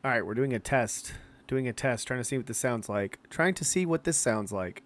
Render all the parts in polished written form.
All right, we're doing a test. Doing a test, trying to see what this sounds like. Trying to see what this sounds like.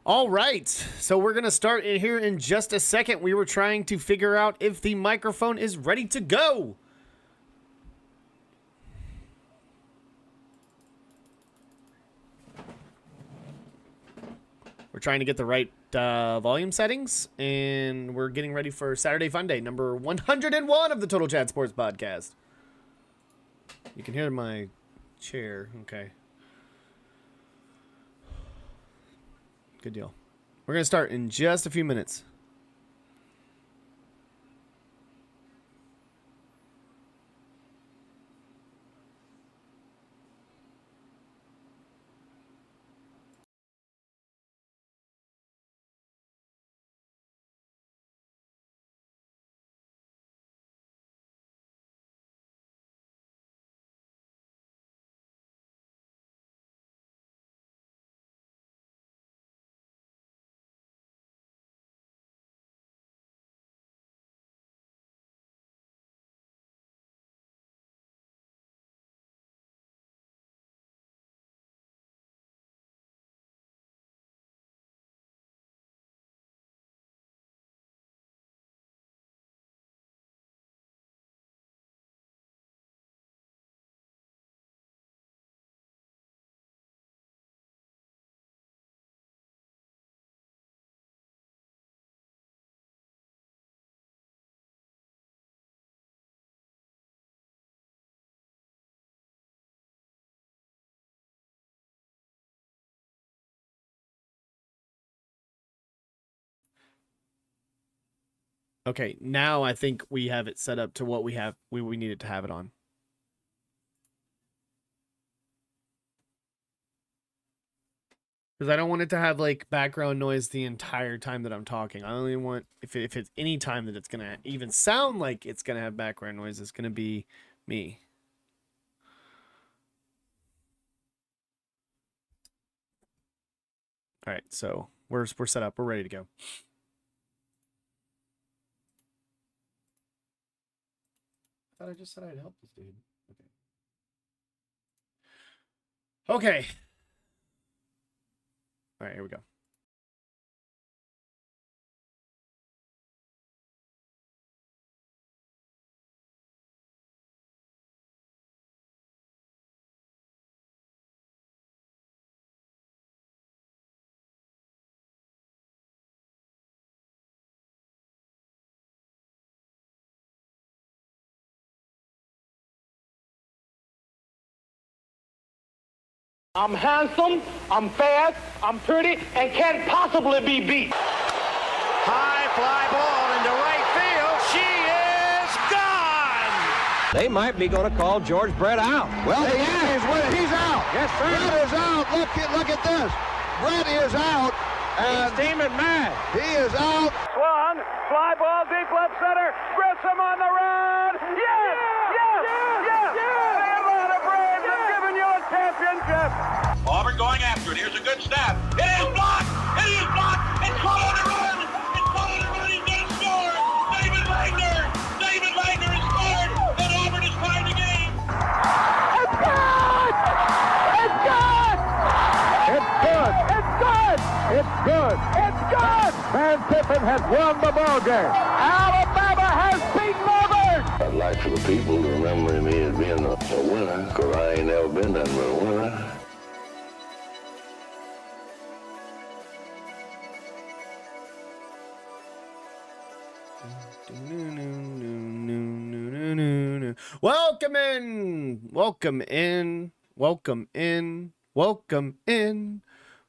All right, so we're going to start in here in just a second. We were trying to figure out if the microphone is ready to go. We're trying to get the right volume settings, and we're getting ready for Saturday Fun Day, number 101 of the Total Chat Sports Podcast. You can hear my chair. Okay. Good deal. We're going to start in just a few minutes. Okay, now I think we have it set up to what we needed to have it on. Because I don't want it to have like background noise the entire time that I'm talking. I only want if it's any time that it's gonna even sound like it's gonna have background noise, it's gonna be me. All right, so we're set up. We're ready to go. I thought I just said I'd help this dude. Okay. All right, here we go. I'm handsome, I'm fast, I'm pretty, and can't possibly be beat. High fly ball into right field. She is gone. They might be going to call George Brett out. Well, he is. He's out. Yes, sir. Brett is out. Look at this. Brett is out. And He's steaming mad. he is out. Swung, fly ball deep left center. Grissom on the run. Yes! Yes! Yes! The Atlanta Braves have given you a championship. Auburn going after it. Here's a good snap. It is blocked. It is blocked. It's caught on the run. It's caught on the run. He's going to score. David Wagner. David Wagner has scored. And Auburn is tied the game. It's good! It's good! It's good! It's good! It's good! It's good! Van Tippen has won the ball game. Alabama has beaten Auburn. I'd like for the people to remember me as being a winner, because I ain't never been that with a winner. Welcome in. Welcome in. Welcome in. Welcome in.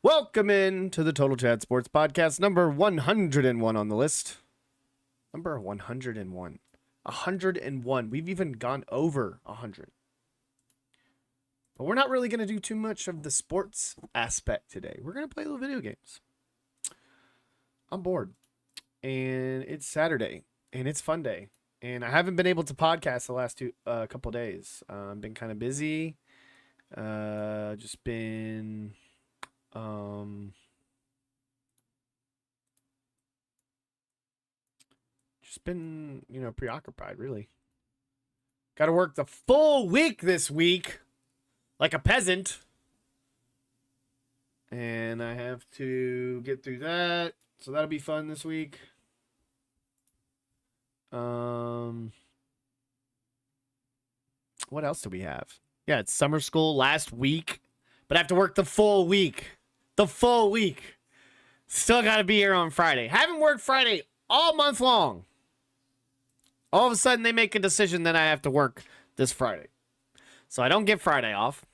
Welcome in to the Total Chad Sports Podcast, number 101 on the list. Number 101. 101. We've even gone over 100. But we're not really going to do too much of the sports aspect today. We're going to play little video games. I'm bored. And it's Saturday. And it's fun day. And I haven't been able to podcast the last couple days. I've been kind of busy. Just been preoccupied, really. Got to work the full week this week like a peasant. And I have to get through that. So that'll be fun this week. What else do we have? Yeah, it's summer school last week, but I have to work the full week. The full week. Still got to be here on Friday. Haven't worked Friday all month long. All of a sudden, they make a decision that I have to work this Friday. So I don't get Friday off.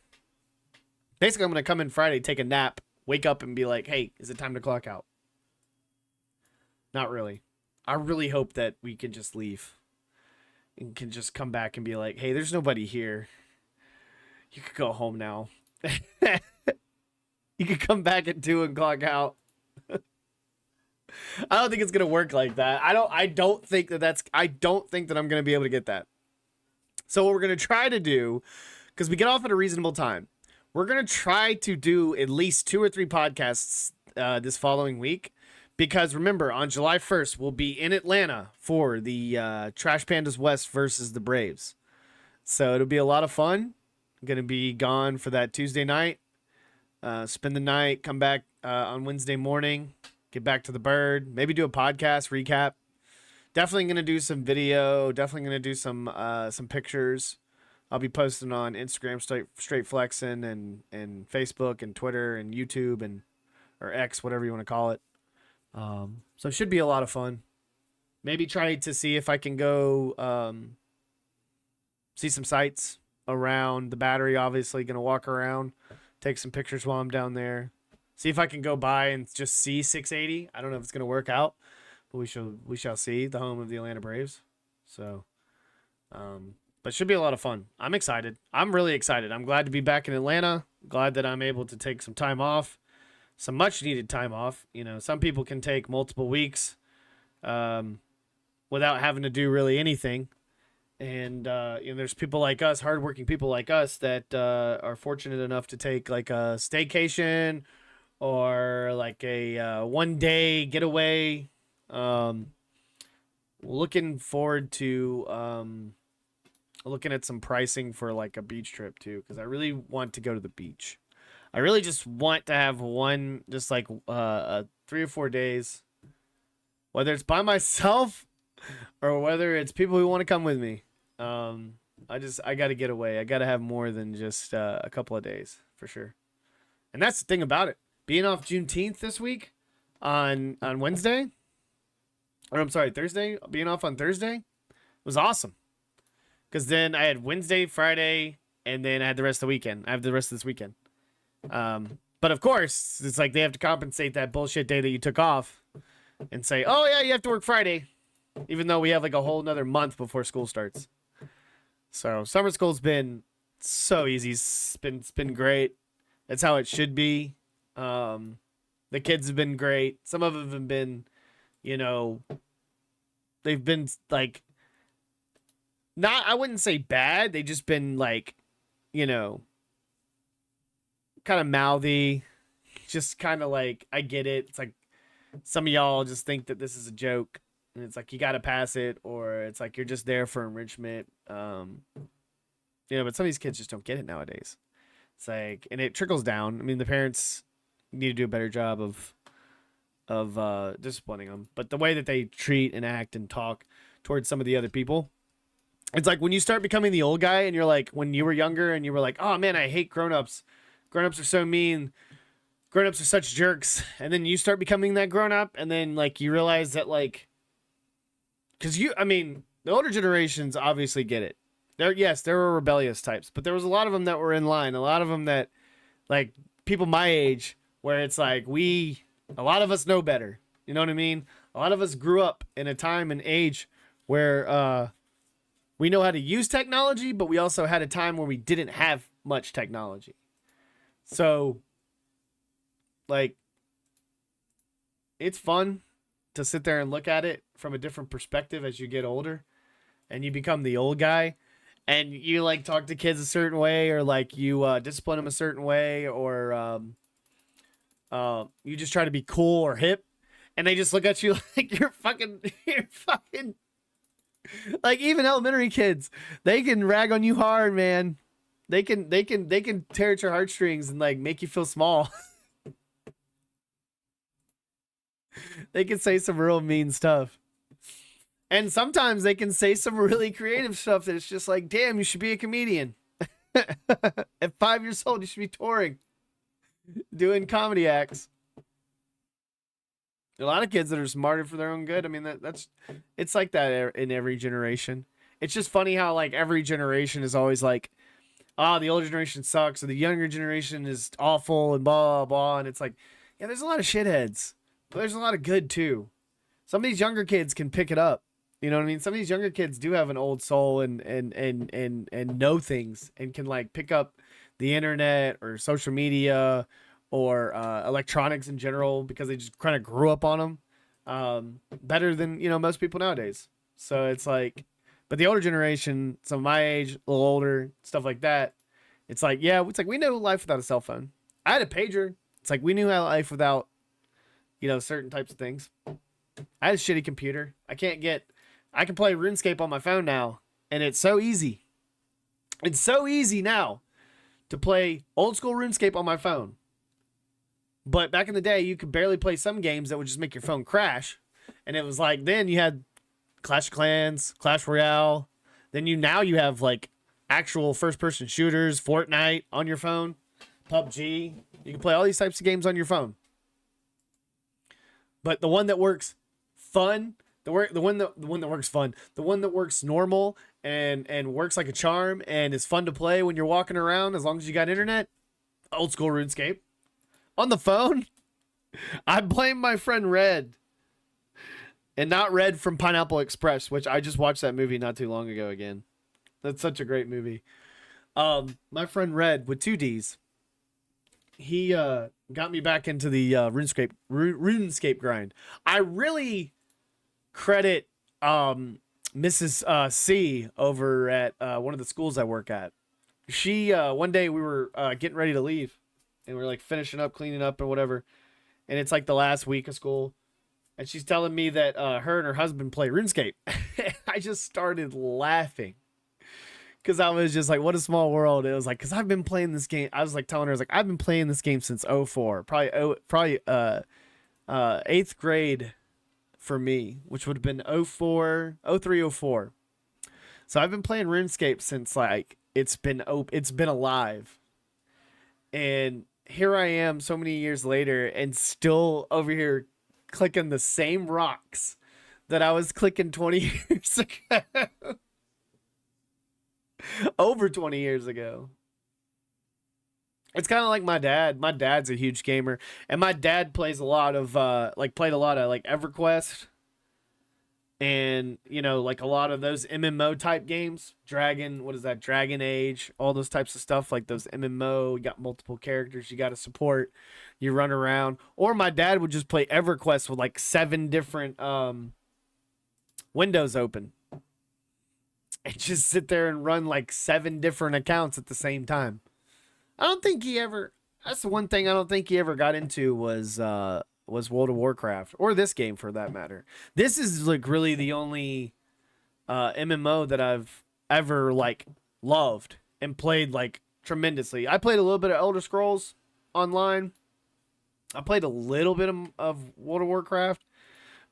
Basically, I'm going to come in Friday, take a nap, wake up, and be like, hey, is it time to clock out? Not really. I really hope that we can just leave and can just come back and be like, hey, there's nobody here. You could go home now. You could come back at 2 and clock out. I don't think it's gonna work like that. I don't think that I'm gonna be able to get that. So what we're gonna try to do, because we get off at a reasonable time, we're gonna try to do at least 2 or 3 podcasts this following week. Because remember, on July 1st, we'll be in Atlanta for the Trash Pandas West versus the Braves. So it'll be a lot of fun. I'm going to be gone for that Tuesday night. Spend the night, come back on Wednesday morning, get back to the Bird, maybe do a podcast recap. Definitely going to do some video. Definitely going to do some pictures. I'll be posting on Instagram, Straight Flexing, and Facebook and Twitter and YouTube or X, whatever you want to call it. So it should be a lot of fun. Maybe try to see if I can go see some sights around the Battery. Obviously, going to walk around, take some pictures while I'm down there. See if I can go by and just see 680. I don't know if it's going to work out, but we shall see. The home of the Atlanta Braves. So, but it should be a lot of fun. I'm excited. I'm really excited. I'm glad to be back in Atlanta. Glad that I'm able to take some time off. Some much needed time off. You know, some people can take multiple weeks without having to do really anything. And, there's people like us, hardworking people like us that are fortunate enough to take like a staycation or like a 1-day getaway. Looking forward to looking at some pricing for like a beach trip too, because I really want to go to the beach. I really just want to have one, just like 3 or 4 days, whether it's by myself or whether it's people who want to come with me. I got to get away. I got to have more than just a couple of days for sure. And that's the thing about it. Being off Juneteenth this week on Wednesday, or I'm sorry, Thursday, being off on Thursday was awesome. Because then I had Wednesday, Friday, and then I had the rest of the weekend. I have the rest of this weekend. But of course, it's like they have to compensate that bullshit day that you took off and say, oh yeah, you have to work Friday, even though we have like a whole nother month before school starts. So summer school's been so easy. It's been great. That's how it should be. The kids have been great. Some of them have been, they've been like, I wouldn't say bad. They've just been like, kind of mouthy, just kind of like, I get it. It's like some of y'all just think that this is a joke and it's like you got to pass it, or it's like you're just there for enrichment. But some of these kids just don't get it nowadays. It's like, and it trickles down. I mean, the parents need to do a better job of disciplining them, but the way that they treat and act and talk towards some of the other people, it's like when you start becoming the old guy and you're like, when you were younger and you were like, oh man, I hate grown-ups. Grown-ups are so mean. Grown-ups are such jerks. And then you start becoming that grown-up, and then like you realize that like, because the older generations obviously get it. There were rebellious types, but there was a lot of them that were in line. A lot of them that, like, people my age, where it's like a lot of us know better. You know what I mean? A lot of us grew up in a time and age where we know how to use technology, but we also had a time where we didn't have much technology. So, like, it's fun to sit there and look at it from a different perspective as you get older and you become the old guy and you, like, talk to kids a certain way, or like you discipline them a certain way, or you just try to be cool or hip, and they just look at you like you're fucking like, even elementary kids, they can rag on you hard, man. They can tear at your heartstrings and, like, make you feel small. They can say some real mean stuff. And sometimes they can say some really creative stuff that it's just like, damn, you should be a comedian. At 5 years old, you should be touring, doing comedy acts. A lot of kids that are smarter for their own good. I mean, it's like that in every generation. It's just funny how, like, every generation is always like, the older generation sucks, or the younger generation is awful, and blah, blah, blah. And it's like, yeah, there's a lot of shitheads, but there's a lot of good too. Some of these younger kids can pick it up. You know what I mean? Some of these younger kids do have an old soul and know things, and can, like, pick up the internet or social media or electronics in general, because they just kind of grew up on them better than, you know, most people nowadays. So it's like, but the older generation, some of my age, a little older, stuff like that, it's like, yeah, it's like we knew life without a cell phone. I had a pager. It's like we knew how life without, you know, certain types of things. I had a shitty computer. I can play RuneScape on my phone now, and it's so easy. It's so easy now to play old school RuneScape on my phone. But back in the day, you could barely play some games that would just make your phone crash. And it was like, then you had Clash of Clans, Clash Royale. Then now you have, like, actual first-person shooters, Fortnite on your phone, PUBG. You can play all these types of games on your phone. But the one that works fun, the one that works normal and works like a charm and is fun to play when you're walking around, as long as you got internet, old school RuneScape. On the phone, I blame my friend Red. And not Red from Pineapple Express, which I just watched that movie not too long ago again. That's such a great movie. My friend Red, with 2 Ds, he got me back into the RuneScape grind. I really credit Mrs. C over at one of the schools I work at. She one day we were getting ready to leave, and we were, like, finishing up, cleaning up, and whatever. And it's like the last week of school, and she's telling me that her and her husband play RuneScape. I just started laughing, because I was just like, what a small world. It was like, because I've been playing this game. I was, like, telling her, I was like, I've been playing this game since 04, probably 8th grade for me, which would have been 03, 04. So I've been playing RuneScape since, like, it's been alive. And here I am so many years later, and still over here clicking the same rocks that I was clicking 20 years ago. Over 20 years ago. It's kind of like my dad. My dad's a huge gamer, and my dad plays a lot of played a lot of, like, EverQuest, and, you know, like, a lot of those MMO type games. Dragon Age, all those types of stuff, like those MMO. You got multiple characters you got to support. You run around. Or my dad would just play EverQuest with, like, 7 different windows open, and just sit there and run, like, 7 different accounts at the same time. That's the one thing I don't think he ever got into was World of Warcraft, or this game for that matter. This is, like, really the only MMO that I've ever, like, loved and played, like, tremendously. I played a little bit of Elder Scrolls Online. I played a little bit of World of Warcraft,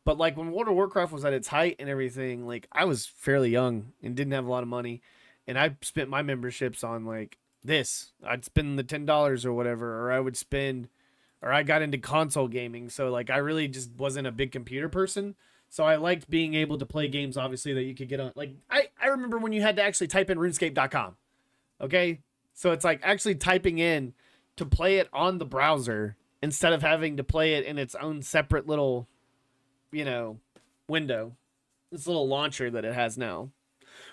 but, like, when World of Warcraft was at its height and everything, like, I was fairly young and didn't have a lot of money, and I spent my memberships on, like, this. I'd spend the $10 or whatever, or I got into console gaming. So, like, I really just wasn't a big computer person. So I liked being able to play games, obviously, that you could get on. Like, I I remember when you had to actually type in RuneScape.com. Okay, so it's like actually typing in to play it on the browser instead of having to play it in its own separate little, window. This little launcher that it has now,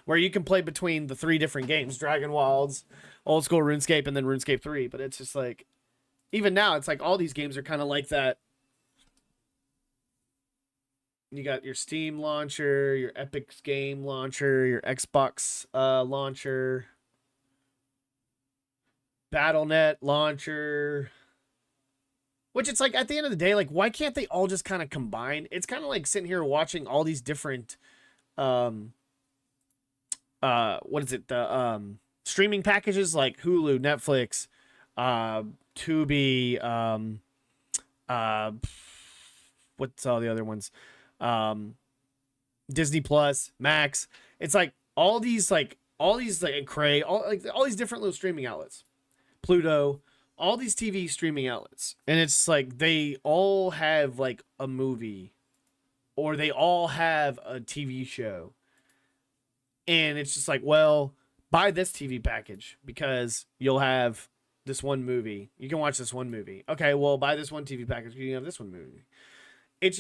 where you can play between the 3 different games: Dragon Wilds, Old School RuneScape, and then RuneScape 3. But it's just like, even now, it's like all these games are kind of like that. You got your Steam launcher, your Epic game launcher, your Xbox launcher, Battle.net launcher. Which it's like, at the end of the day, like, why can't they all just kind of combine? It's kind of like sitting here watching all these different, what is it? The streaming packages like Hulu, Netflix, Tubi, what's all the other ones? Disney Plus, Max. It's like all these Cray, all these different little streaming outlets, Pluto, all these TV streaming outlets. And it's like they all have like a movie, or they all have a TV show. And it's just like, well, buy this TV package because you'll have this one movie. You can watch this one movie. Okay, well, buy this one TV package. You can have this one movie. It's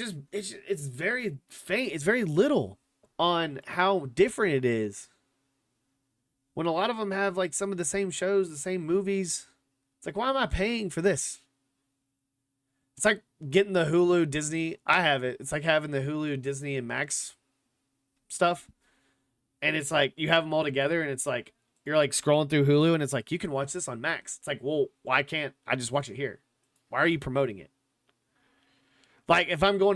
very faint. It's very little on how different it is. When a lot of them have like some of the same shows, the same movies. It's like, why am I paying for this? It's like getting the Hulu Disney. I have it. It's like having the Hulu Disney and Max stuff. And it's like you have them all together, and it's like you're like scrolling through Hulu, and it's like you can watch this on Max. It's like, well, why can't I just watch it here? Why are you promoting it? Like if I go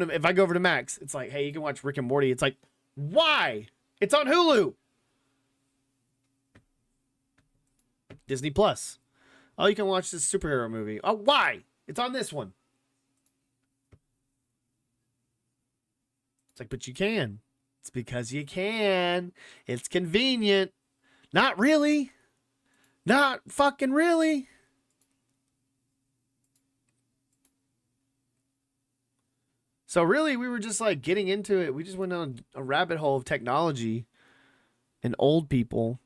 over to Max, it's like, hey, you can watch Rick and Morty. It's like, why? It's on Hulu. Disney Plus. Oh, you can watch this superhero movie. Oh, why? It's on this one. It's like, but you can. It's because you can. It's convenient. Not really. Not fucking really. So really, we were just like getting into it. We just went down a rabbit hole of technology and old people,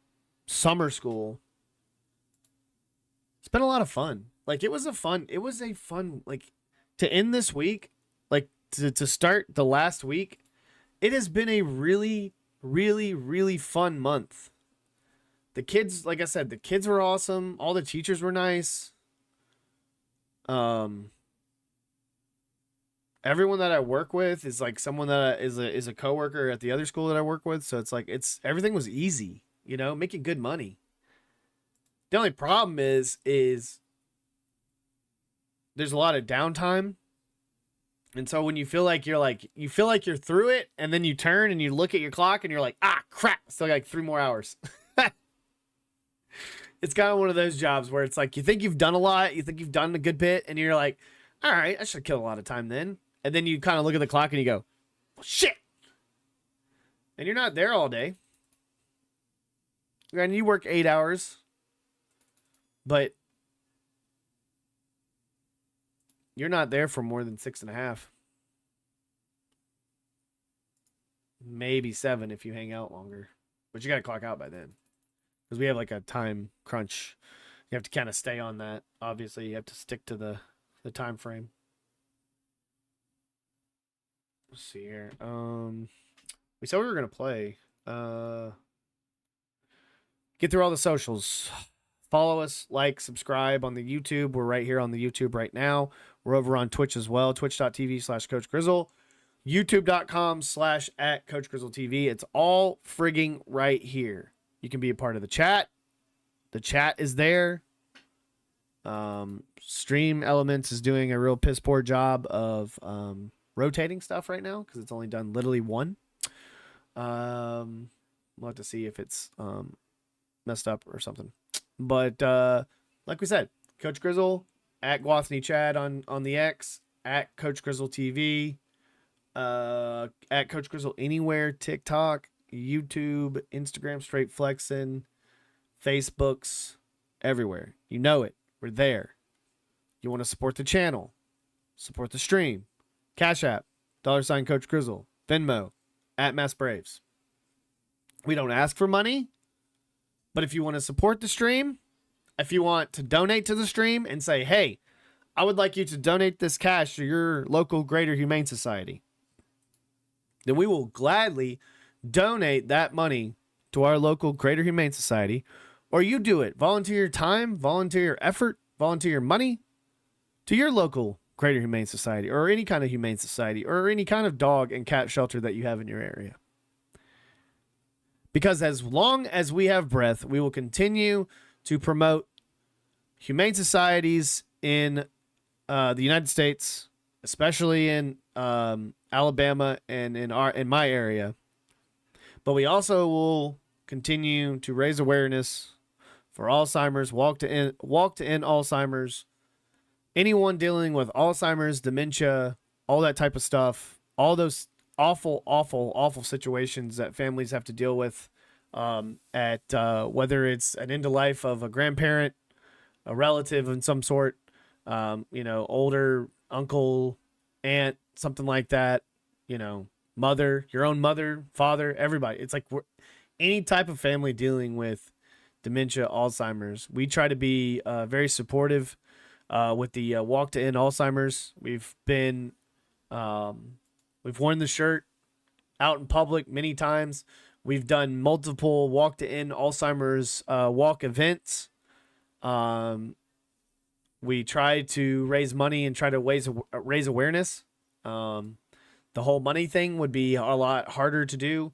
summer school. It's been a lot of fun. Like it was a fun, like to end this week, like to start the last week. It has been a really, really, really fun month. The kids, like I said, the kids were awesome. All the teachers were nice. Everyone that I work with is like someone that is a coworker at the other school that I work with. So it's like, everything was easy, making good money. The only problem is there's a lot of downtime. And so when you feel like you're through it, and then you turn and you look at your clock and you're like, ah, crap, still got like 3 more hours. It's kind of one of those jobs where it's like, you think you've done a lot, you think you've done a good bit, and you're like, all right, I should kill a lot of time then. And then you kind of look at the clock and you go, well, shit. And you're not there all day. And you work 8 hours, but you're not there for more than 6.5. Maybe 7 if you hang out longer. But you got to clock out by then. Because we have like a time crunch. You have to kind of stay on that. Obviously, you have to stick to the time frame. Let's see here. We said we were going to play. Get through all the socials. Follow us, like, subscribe on the YouTube. We're right here on the YouTube right now. We're over on Twitch as well. Twitch.tv/Coach Grizzle. YouTube.com/@CoachGrizzleTV. It's all frigging right here. You can be a part of the chat. The chat is there. Stream Elements is doing a real piss poor job of rotating stuff right now because it's only done literally one. We'll have to see if it's messed up or something. But like we said, Coach Grizzle at Guathany Chad on the X, at Coach Grizzle TV, at Coach Grizzle anywhere, TikTok, YouTube, Instagram, Straight Flexin', Facebooks, everywhere. You know it. We're there. You want to support the channel, support the stream. Cash App, $Coach Grizzle, Venmo, at Mass Braves. We don't ask for money. But if you want to support the stream, if you want to donate to the stream and say, hey, I would like you to donate this cash to your local Greater Humane Society, then we will gladly donate that money to our local Greater Humane Society. Or you do it. Volunteer your time, volunteer your effort, volunteer your money to your local Greater Humane Society or any kind of humane society or any kind of dog and cat shelter that you have in your area. Because as long as we have breath, we will continue to promote humane societies in the United States, especially in Alabama and in my area. But we also will continue to raise awareness for Alzheimer's, walk to end Alzheimer's, anyone dealing with Alzheimer's, dementia, all that type of stuff, all those awful situations that families have to deal with at whether it's an end of life of a grandparent, a relative in some sort, older uncle, aunt, something like that, mother, your own mother, father, everybody. It's like any type of family dealing with dementia, Alzheimer's. We try to be very supportive with the Walk to End Alzheimer's. We've been we've worn the shirt out in public many times. We've done multiple Walk to End Alzheimer's walk events. We try to raise money and try to raise awareness. The whole money thing would be a lot harder to do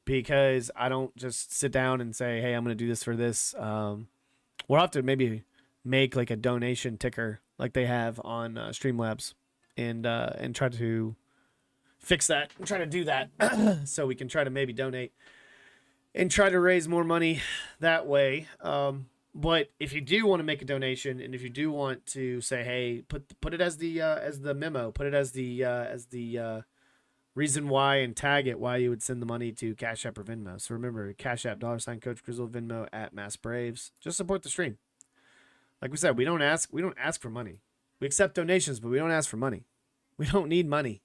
because I don't just sit down and say, hey, I'm going to do this for this. We'll have to maybe make like a donation ticker like they have on Streamlabs and try to fix that and try to do that so we can try to maybe donate and try to raise more money that way. But if you do want to make a donation and if you do want to say, hey, put it as the memo, put it as the reason why and tag it why you would send the money to Cash App or Venmo. So remember, Cash App, $, Coach Grizzle, Venmo at Mass Braves. Just support the stream. Like we said, we don't ask for money. We accept donations, but we don't ask for money. We don't need money.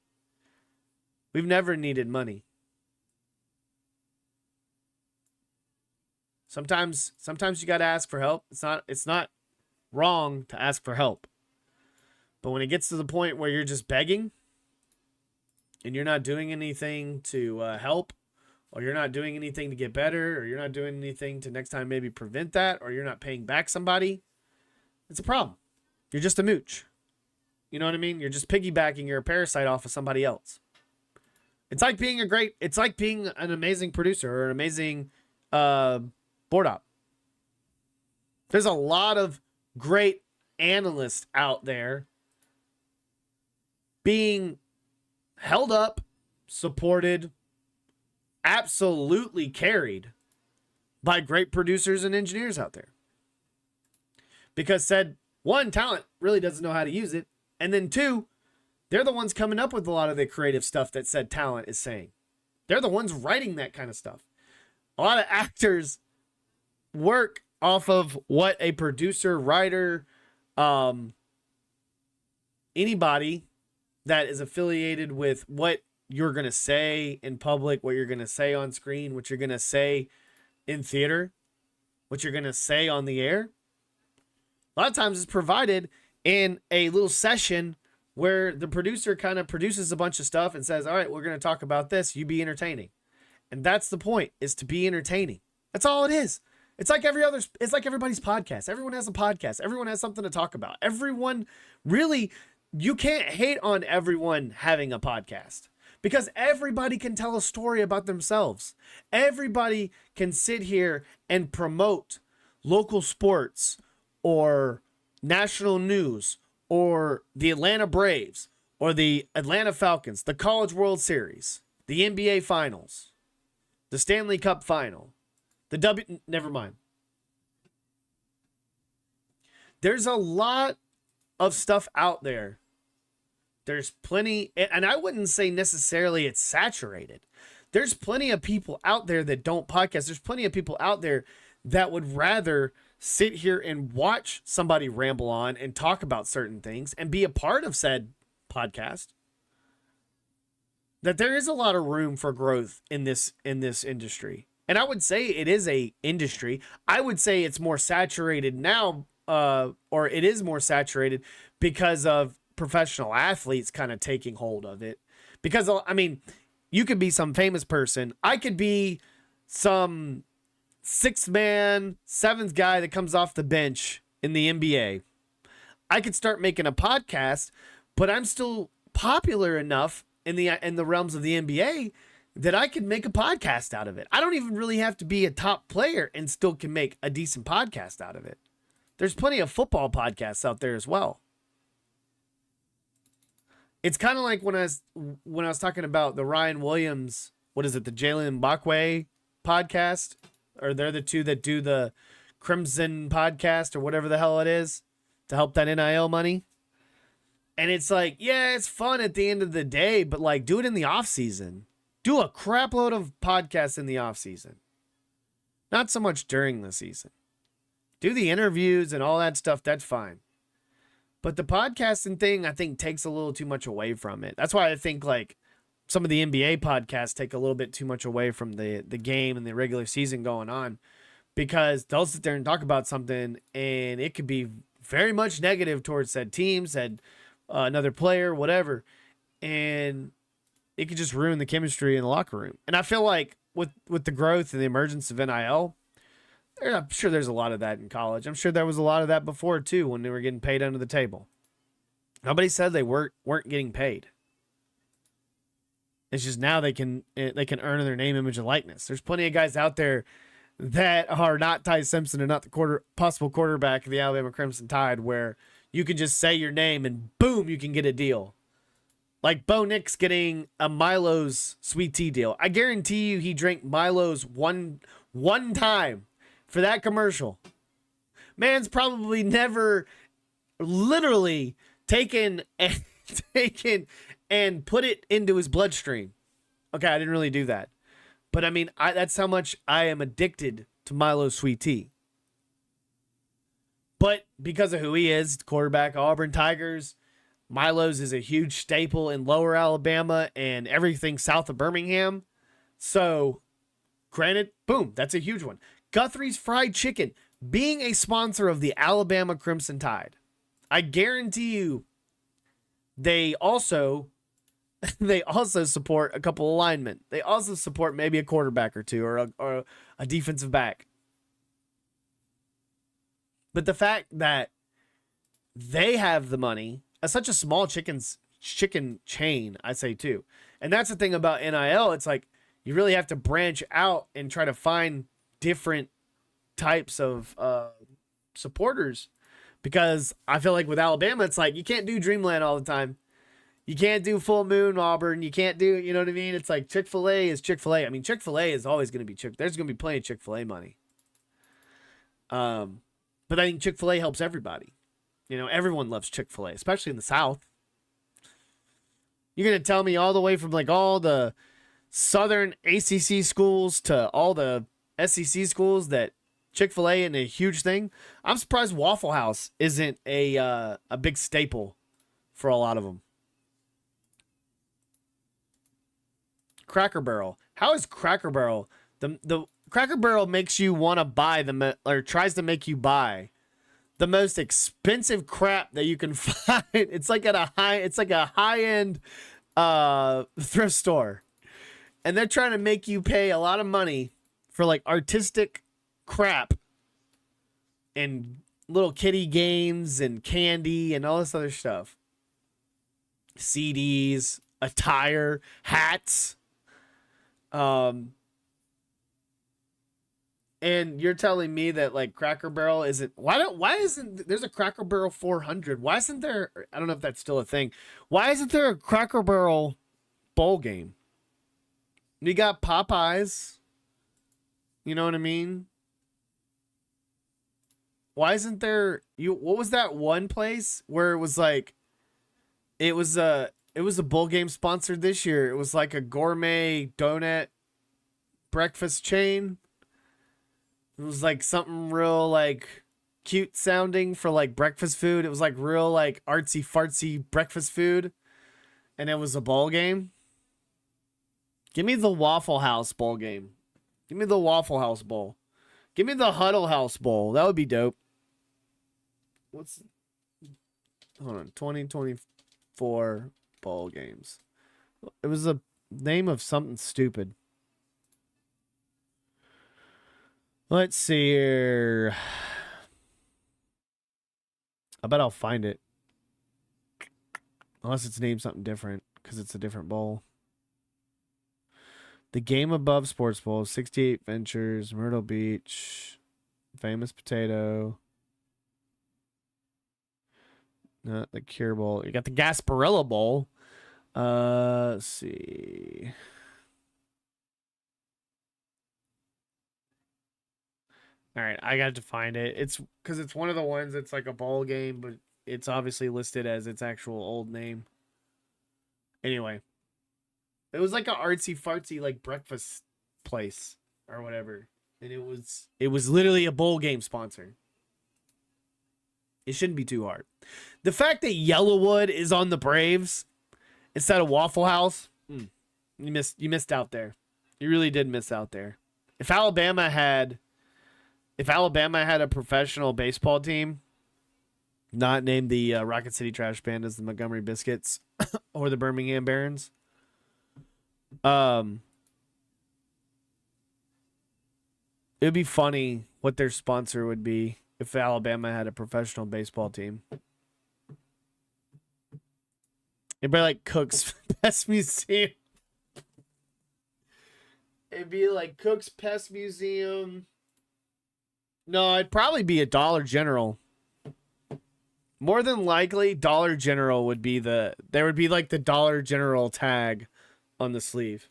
We've never needed money. Sometimes you got to ask for help. It's not wrong to ask for help. But when it gets to the point where you're just begging and you're not doing anything to help, or you're not doing anything to get better, or you're not doing anything to next time maybe prevent that, or you're not paying back somebody, it's a problem. You're just a mooch. You know what I mean? You're just piggybacking. You're a parasite off of somebody else. It's like being an amazing producer or an amazing board op. There's a lot of great analysts out there being held up, supported, absolutely carried by great producers and engineers out there. Because said, one, talent really doesn't know how to use it. And then two, they're the ones coming up with a lot of the creative stuff that said talent is saying. They're the ones writing that kind of stuff. A lot of actors work off of what a producer, writer, anybody that is affiliated with what you're going to say in public, what you're going to say on screen, what you're going to say in theater, what you're going to say on the air. A lot of times it's provided in a little session where the producer kind of produces a bunch of stuff and says, all right, we're going to talk about this. You be entertaining. And that's the point, is to be entertaining. That's all it is. It's like everybody's podcast. Everyone has a podcast. Everyone has something to talk about. Everyone really, you can't hate on everyone having a podcast because everybody can tell a story about themselves. Everybody can sit here and promote local sports or national news or the Atlanta Braves or the Atlanta Falcons, the College World Series, the NBA Finals, the Stanley Cup Final, never mind. There's a lot of stuff out there. There's plenty, and I wouldn't say necessarily it's saturated. There's plenty of people out there that don't podcast. There's plenty of people out there that would rather sit here and watch somebody ramble on and talk about certain things and be a part of said podcast. That there is a lot of room for growth in this industry. And I would say it is a industry. I would say it's more saturated now, or it is more saturated because of professional athletes kind of taking hold of it. Because, I mean, you could be some famous person. I could be some sixth man, seventh guy that comes off the bench in the NBA. I could start making a podcast, but I'm still popular enough in the realms of the NBA that I could make a podcast out of it. I don't even really have to be a top player and still can make a decent podcast out of it. There's plenty of football podcasts out there as well. It's kind of like when I was talking about the Ryan Williams, what is it, the Jalen Mbakwe podcast, or they're the two that do the Crimson podcast or whatever the hell it is to help that NIL money. And it's like, yeah, it's fun at the end of the day, but like do it in the off season. Do a crap load of podcasts in the off season. Not so much during the season. Do the interviews and all that stuff. That's fine. But the podcasting thing, I think, takes a little too much away from it. That's why I think like some of the NBA podcasts take a little bit too much away from the game and the regular season going on, because they'll sit there and talk about something and it could be very much negative towards said team, said another player, whatever. And it could just ruin the chemistry in the locker room. And I feel like with the growth and the emergence of NIL, I'm sure there's a lot of that in college. I'm sure there was a lot of that before too, when they were getting paid under the table. Nobody said they weren't getting paid. It's just now they can earn their name, image, and likeness. There's plenty of guys out there that are not Ty Simpson and not the possible quarterback of the Alabama Crimson Tide, where you can just say your name and boom, you can get a deal. Like Bo Nix getting a Milo's sweet tea deal. I guarantee you he drank Milo's one time for that commercial. Man's probably never literally taken and put it into his bloodstream. Okay, I didn't really do that. But I mean, that's how much I am addicted to Milo's sweet tea. But because of who he is, quarterback, Auburn Tigers, Milo's is a huge staple in Lower Alabama and everything south of Birmingham. So, granted, boom, that's a huge one. Guthrie's Fried Chicken being a sponsor of the Alabama Crimson Tide. I guarantee you they also support a couple of linemen. They also support maybe a quarterback or two, or a defensive back. But the fact that they have the money, such a small chicken chain, I say too. And that's the thing about NIL. It's like you really have to branch out and try to find different types of supporters, because I feel like with Alabama, it's like you can't do Dreamland all the time. You can't do Full Moon Auburn. You can't do, you know what I mean? It's like Chick-fil-A is Chick-fil-A. I mean, Chick-fil-A is always going to be there's going to be plenty of Chick-fil-A money. But I think Chick-fil-A helps everybody. You know, everyone loves Chick-fil-A, especially in the South. You're going to tell me all the way from like all the Southern ACC schools to all the SEC schools that Chick-fil-A isn't a huge thing? I'm surprised Waffle House isn't a big staple for a lot of them. Cracker Barrel. How is Cracker Barrel? The Cracker Barrel makes you want to buy or tries to make you buy the most expensive crap that you can find. It's like a high-end thrift store. And they're trying to make you pay a lot of money for like artistic crap and little kiddie games and candy and all this other stuff. CDs, attire, hats. And you're telling me that like Cracker Barrel isn't, why isn't there's a Cracker Barrel 400? Why isn't there, I don't know if that's still a thing. Why isn't there a Cracker Barrel bowl game? You got Popeyes. You know what I mean? Why isn't there, what was that one place where it was like, it was a bowl game sponsored this year. It was like a gourmet donut breakfast chain. It was like something real like cute sounding for like breakfast food. It was like real like artsy fartsy breakfast food. And it was a bowl game. Give me the Waffle House bowl game. Give me the Waffle House Bowl. Give me the Huddle House Bowl. That would be dope. Hold on. 2024 bowl games. It was a name of something stupid. Let's see here. I bet I'll find it. Unless it's named something different, because it's a different bowl. The Game Above Sports Bowl, 68 Ventures, Myrtle Beach, Famous Potato. Not the Cure Bowl. You got the Gasparilla Bowl. Let's see. All right, I got to find it. It's because it's one of the ones that's like a bowl game, but it's obviously listed as its actual old name. Anyway, it was like a artsy fartsy like breakfast place or whatever, and it was literally a bowl game sponsor. It shouldn't be too hard. The fact that Yellowwood is on the Braves instead of Waffle House, you missed out there. You really did miss out there. If Alabama had a professional baseball team, not named the Rocket City Trash Pandas, the Montgomery Biscuits, or the Birmingham Barons, it'd be funny what their sponsor would be if Alabama had a professional baseball team. It'd be like Cook's Pest Museum. It'd be like Cook's Pest Museum. No, it'd probably be a Dollar General. More than likely, Dollar General would be there would be like the Dollar General tag on the sleeve.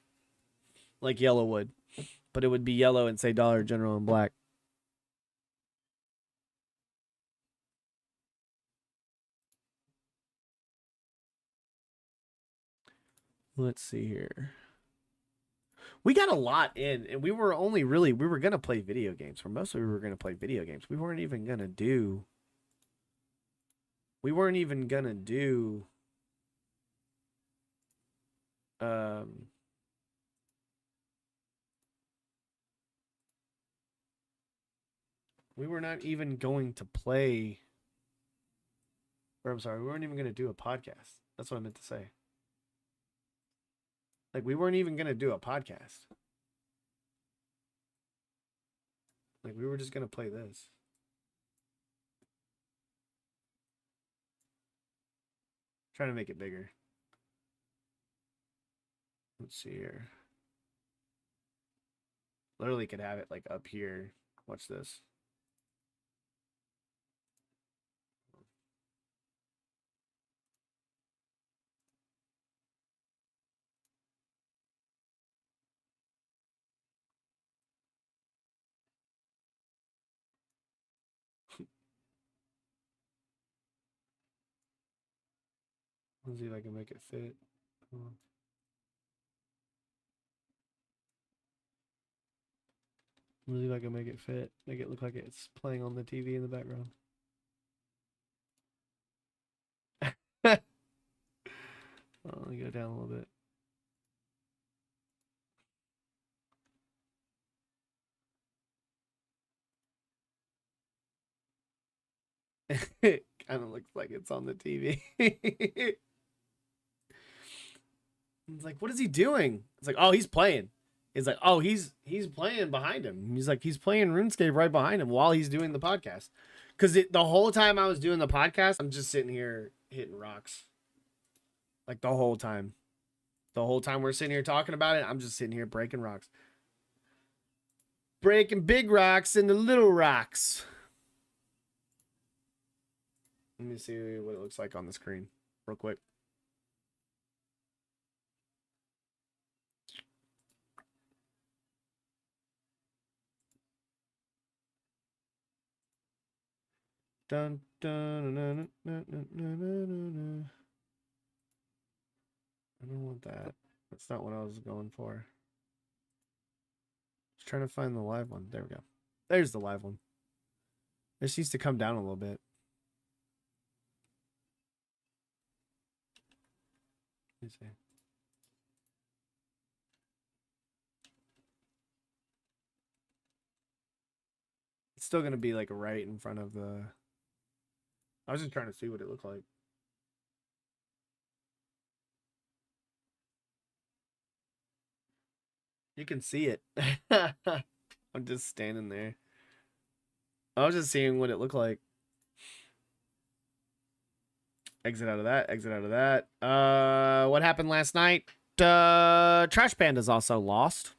Like Yellowwood. But it would be yellow and say Dollar General in black. Let's see here. We got a lot in, and we were going to play video games. For most of it, we were going to play video games. We weren't even going to do we were not even going to play, or I'm sorry, we weren't even going to do a podcast. That's what I meant to say. Like, we weren't even going to do a podcast. Like, we were just going to play this. Trying to make it bigger. Let's see here. Literally could have it, like, up here. Watch this. Let's see if I can make it fit. Let's see if I can make it fit. Make it look like it's playing on the TV in the background. Let me go down a little bit. It kind of looks like it's on the TV. It's like, what is he doing? It's like, oh, he's playing. It's like, oh, he's playing behind him. He's like, he's playing RuneScape right behind him while he's doing the podcast. Because the whole time I was doing the podcast, I'm just sitting here hitting rocks. Like, the whole time. The whole time we're sitting here talking about it, I'm just sitting here breaking rocks. Breaking big rocks into little rocks. Let me see what it looks like on the screen real quick. Dun, dun, dun, dun, dun, dun, dun, dun. I don't want that. That's not what I was going for. Just trying to find the live one. There we go. There's the live one. This needs to come down a little bit. Let me see. still gonna be like right in front of the. I was just trying to see what it looked like. You can see it. I'm just standing there. I was just seeing what it looked like. Exit out of that. Exit out of that. What happened last night? Trash Pandas also lost.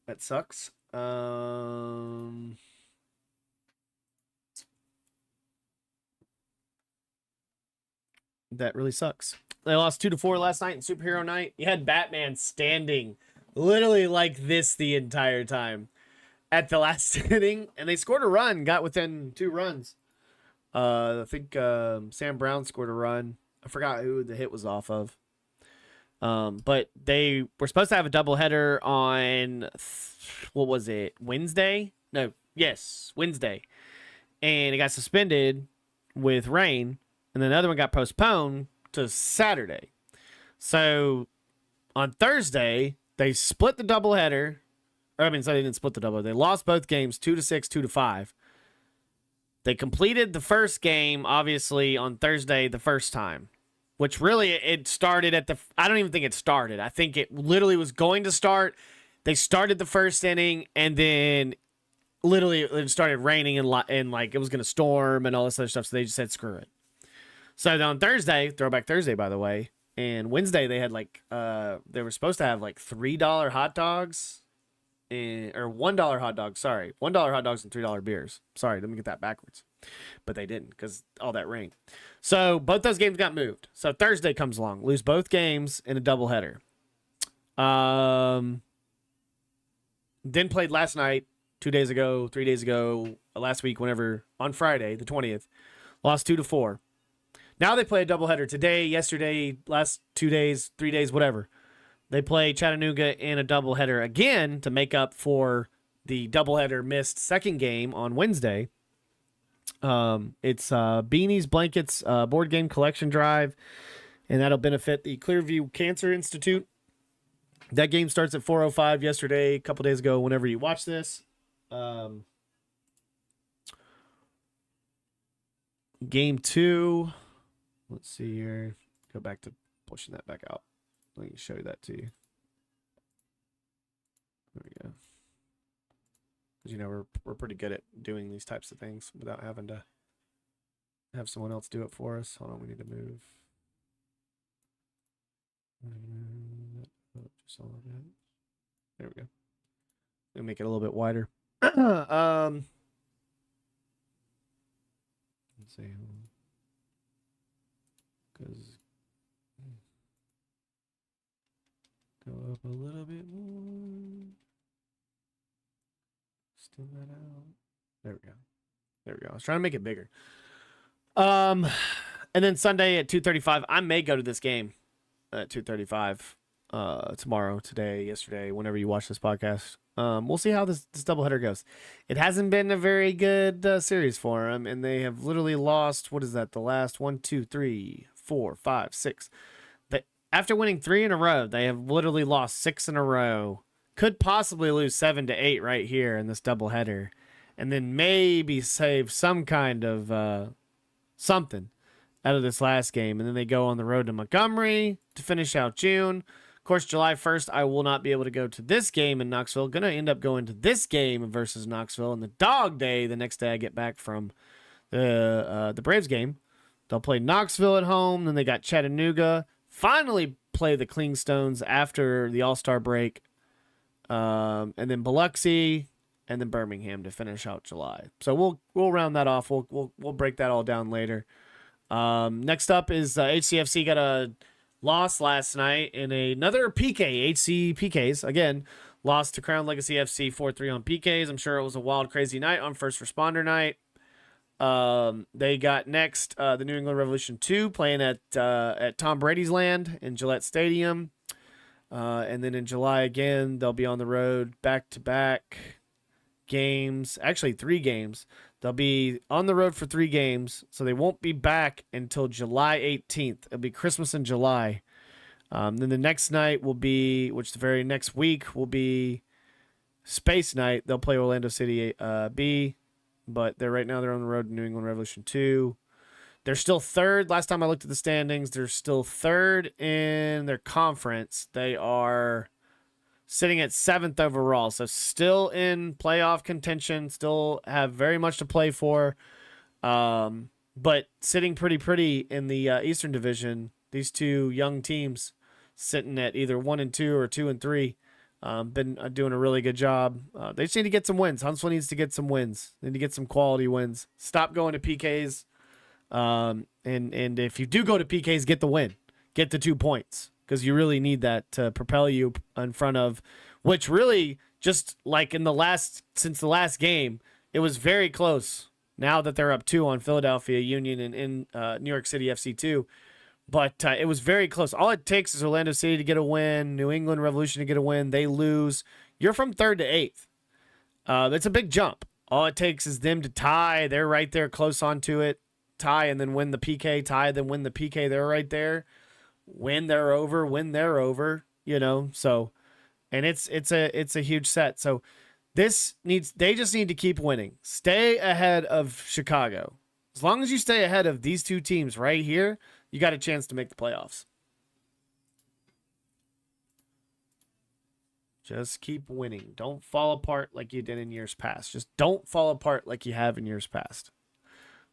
That sucks. That really sucks. They lost 2-4 last night in Superhero Night. You had Batman standing literally like this the entire time at the last inning, and they scored a run, got within 2 runs. I think Sam Brown scored a run. I forgot who the hit was off of. But they were supposed to have a doubleheader on, what was it, Wednesday? No, yes, Wednesday. And it got suspended with rain, and then the other one got postponed to Saturday. So on Thursday, they split the doubleheader. Or, I mean, so they didn't split the doubleheader. They lost both games 2-6, 2-5. They completed the first game, obviously, on Thursday the first time. Which really, it started at the... I don't even think it started. I think it literally was going to start. They started the first inning, and then literally it started raining and like it was going to storm and all this other stuff, so they just said, screw it. So then on Thursday, Throwback Thursday, by the way, and Wednesday they had like... they were supposed to have like $3 hot dogs... or $1 hot dogs, sorry. $1 hot dogs and $3 beers. Sorry, let me get that backwards. But they didn't because all that rain. So both those games got moved. So Thursday comes along. Lose both games in a doubleheader. Then played last night, 2 days ago, 3 days ago, last week, whenever, on Friday, the 20th. Lost 2-4. Now they play a doubleheader today, yesterday, last 2 days, 3 days, whatever. They play Chattanooga in a doubleheader again to make up for the doubleheader missed second game on Wednesday. It's Beanies, Blankets, board game collection drive, and that'll benefit the Clearview Cancer Institute. That game starts at 4:05 yesterday, a couple days ago, whenever you watch this. Game 2. Let's see here. Go back to pushing that back out. Let me show you that to you. There we go. Because, you know, we're pretty good at doing these types of things without having to have someone else do it for us. Hold on, we need to move. Just a little bit. There we go. We'll make it a little bit wider. Let's see. Because go up a little bit more. Stem that out. There we go. There we go. I was trying to make it bigger. And then Sunday at 2:35, I may go to this game at 2:35. Tomorrow, today, yesterday, whenever you watch this podcast. We'll see how this doubleheader goes. It hasn't been a very good series for them, and they have literally lost, what is that, the last 1, 2, 3, 4, 5, 6. After winning 3 in a row, they have literally lost 6 in a row. Could possibly lose 7 to 8 right here in this doubleheader, and then maybe save some kind of something out of this last game. And then they go on the road to Montgomery to finish out June. Of course, July 1st, I will not be able to go to this game in Knoxville. Going to end up going to this game versus Knoxville. And the dog day, the next day I get back from the Braves game. They'll play Knoxville at home. Then they got Chattanooga. Finally play the Clingstones after the All-Star break. And then Biloxi. And then Birmingham to finish out July. So we'll round that off. We'll break that all down later. Next up is HCFC got a loss last night in another PK, HC PKs. Again, lost to Crown Legacy FC 4-3 on PKs. I'm sure it was a wild, crazy night on First Responder Night. They got next the New England Revolution 2 playing at Tom Brady's Land in Gillette Stadium. And then in July again, they'll be on the road back-to-back games. Actually, 3 games. They'll be on the road for 3 games, so they won't be back until July 18th. It'll be Christmas in July. Then the next night will be, which the very next week will be Space Night. They'll play Orlando City B, but they're on the road to New England Revolution 2. They're still third. Last time I looked at the standings, they're still third in their conference. They are sitting at 7th overall, so still in playoff contention, still have very much to play for, but sitting pretty in the Eastern Division. These two young teams sitting at either 1-2 or 2-3. Been doing a really good job. They just need to get some wins. Huntsville needs to get some wins. They need to get some quality wins. Stop going to PKs. And if you do go to PKs, get the win. Get the 2 points. Because you really need that to propel you in front of, which really just like since the last game, it was very close. Now that they're up 2 on Philadelphia Union and in New York City FC2. But it was very close. All it takes is Orlando City to get a win, New England Revolution to get a win. They lose. You're from 3rd to 8th. That's a big jump. All it takes is them to tie. They're right there close onto it. Tie and then win the PK. Tie, then win the PK. They're right there. Win they're over, so, and it's a huge set. So they just need to keep winning. Stay ahead of Chicago. As long as you stay ahead of these two teams right here, you got a chance to make the playoffs. Just keep winning. Don't fall apart like you did in years past. Just don't fall apart like you have in years past.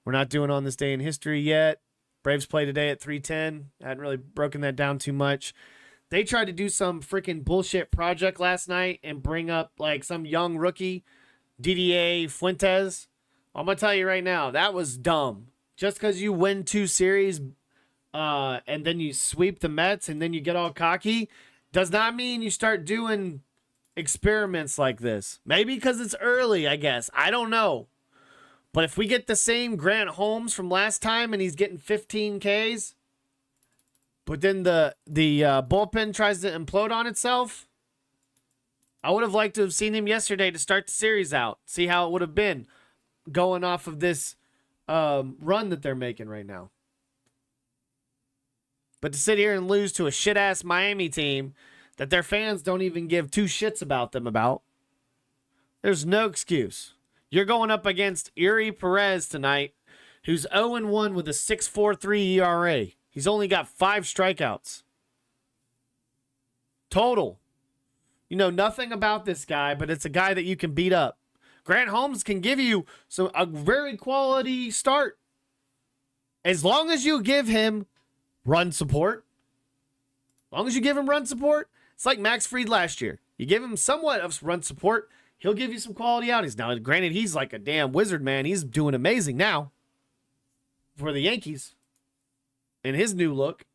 We're not doing on this day in history yet. Braves play today at 3:10. I hadn't really broken that down too much. They tried to do some freaking bullshit project last night and bring up like some young rookie, Didier Fuentes. I'm going to tell you right now, that was dumb. Just because you win 2 series and then you sweep the Mets and then you get all cocky does not mean you start doing experiments like this. Maybe because it's early, I guess. I don't know. But if we get the same Grant Holmes from last time and he's getting 15 Ks, but then the bullpen tries to implode on itself, I would have liked to have seen him yesterday to start the series out. See how it would have been going off of this run that they're making right now. But to sit here and lose to a shit-ass Miami team that their fans don't even give 2 shits about them about, there's no excuse. You're going up against Yuri Perez tonight, who's 0-1 with a 6.43 ERA. He's only got 5 strikeouts total. You know nothing about this guy, but it's a guy that you can beat up. Grant Holmes can give you a very quality start. As long as you give him run support. As long as you give him run support, it's like Max Fried last year. You give him somewhat of run support, he'll give you some quality outings. Now, granted, he's like a damn wizard, man. He's doing amazing now for the Yankees in his new look.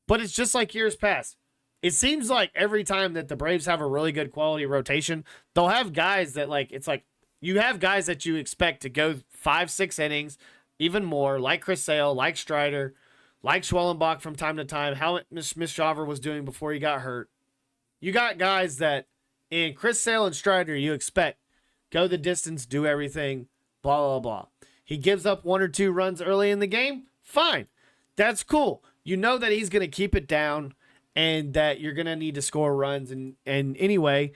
But it's just like years past. It seems like every time that the Braves have a really good quality rotation, they'll have guys that it's like you have guys that you expect to go 5-6 innings, even more, like Chris Sale, like Strider, like Schwellenbach from time to time, how Smith-Shawver was doing before he got hurt. You got guys that in Chris Sale and Strider, you expect go the distance, do everything, blah, blah, blah. He gives up 1 or 2 runs early in the game. Fine. That's cool. You know that he's going to keep it down and that you're going to need to score runs. And anyway,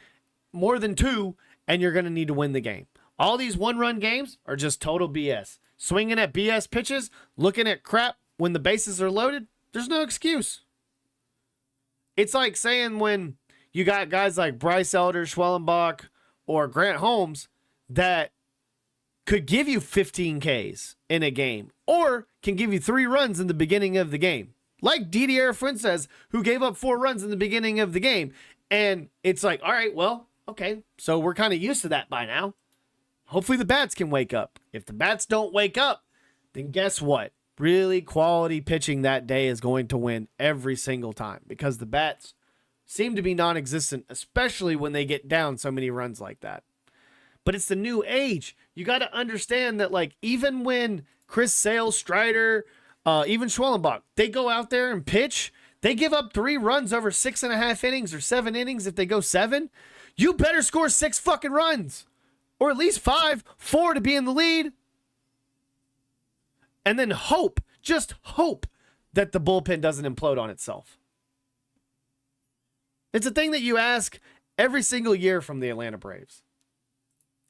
more than 2, and you're going to need to win the game. All these 1-run games are just total BS. Swinging at BS pitches, looking at crap when the bases are loaded, there's no excuse. It's like saying when you got guys like Bryce Elder, Schwellenbach, or Grant Holmes that could give you 15 Ks in a game or can give you 3 runs in the beginning of the game. Like Didier Fuentes, who gave up 4 runs in the beginning of the game. And it's like, all right, well, okay, so we're kind of used to that by now. Hopefully the bats can wake up. If the bats don't wake up, then guess what? Really quality pitching that day is going to win every single time because the bats seem to be non-existent, especially when they get down so many runs like that. But it's the new age. You got to understand that, even when Chris Sale, Strider, even Schwellenbach, they go out there and pitch, they give up 3 runs over 6.5 innings or 7 innings if they go 7. You better score 6 fucking runs. Or at least 5, 4 to be in the lead. And then hope, just hope, that the bullpen doesn't implode on itself. It's a thing that you ask every single year from the Atlanta Braves.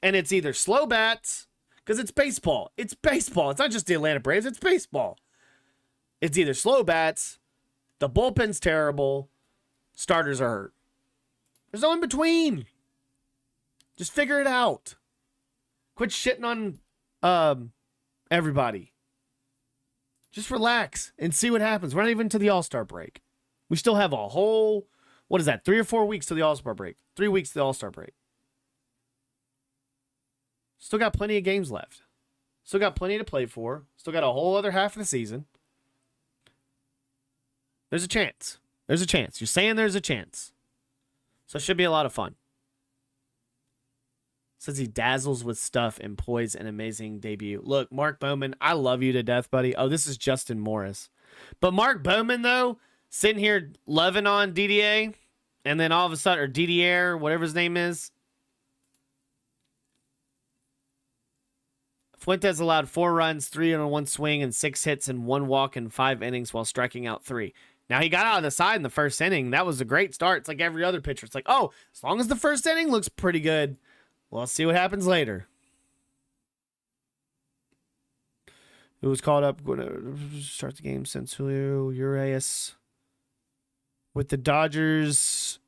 And it's either slow bats, because it's baseball. It's baseball. It's not just the Atlanta Braves. It's baseball. It's either slow bats, the bullpen's terrible, starters are hurt. There's no in between. Just figure it out. Quit shitting on everybody. Just relax and see what happens. We're not even to the All-Star break. We still have a whole, 3 or 4 weeks to the All-Star break. 3 weeks to the All-Star break. Still got plenty of games left. Still got plenty to play for. Still got a whole other half of the season. There's a chance. There's a chance. You're saying there's a chance. So it should be a lot of fun. Says he dazzles with stuff and poise an amazing debut. Look, Mark Bowman, I love you to death, buddy. Oh, this is Justin Morris. But Mark Bowman, though, sitting here loving on DDA, and then all of a sudden, or DDR, whatever his name is, Fuentes allowed 4 runs, 3 on 1 swing, and 6 hits and 1 walk in 5 innings while striking out 3. Now, he got out of the side in the first inning. That was a great start. It's like every other pitcher. It's like, oh, as long as the first inning looks pretty good, well, let's see what happens later. Who was called up going to start the game since Julio Urias with the Dodgers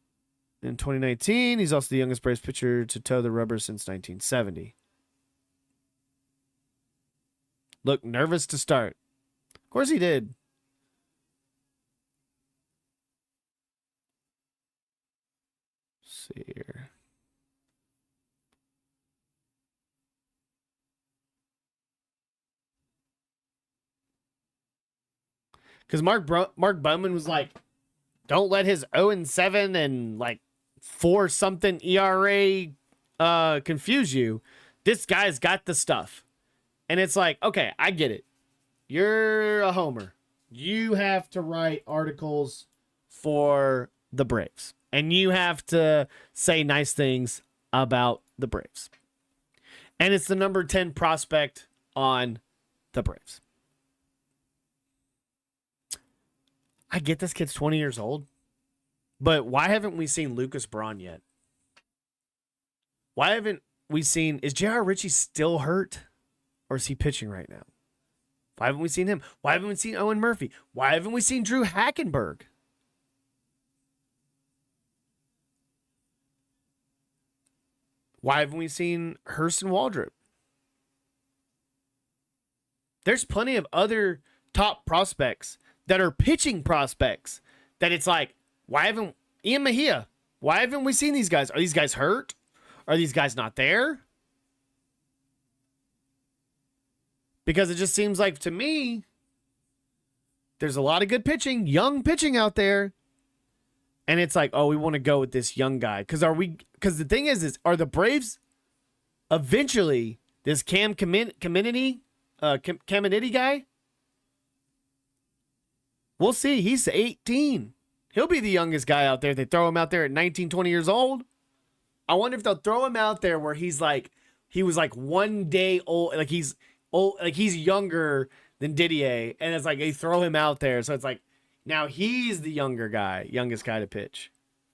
in 2019. He's also the youngest Braves pitcher to toe the rubber since 1970. Look nervous to start. Of course he did. Let's see here. Because Mark Bowman was like, don't let his 0-7 and like 4-something ERA confuse you. This guy's got the stuff. And it's like, okay, I get it. You're a homer. You have to write articles for the Braves. And you have to say nice things about the Braves. And it's the number 10 prospect on the Braves. I get this kid's 20 years old. But why haven't we seen Lucas Braun yet? Why haven't we seen... Is J.R. Ritchie still hurt? Or is he pitching right now? Why haven't we seen him? Why haven't we seen Owen Murphy? Why haven't we seen Drew Hackenberg? Why haven't we seen Hurston Waldrop? There's plenty of other top prospects that are pitching prospects that it's like, why haven't Ian Mejia? Why haven't we seen these guys? Are these guys hurt? Are these guys not there? Because it just seems like, to me, there's a lot of good pitching, young pitching out there. And it's like, oh, we want to go with this young guy. Because the thing is, are the Braves eventually, this Cam Caminiti guy? We'll see. He's 18. He'll be the youngest guy out there. They throw him out there at 19, 20 years old. I wonder if they'll throw him out there where he was like 1 day old, like he's old, like he's younger than Didier, and it's like they throw him out there, so it's like now he's the youngest guy to pitch,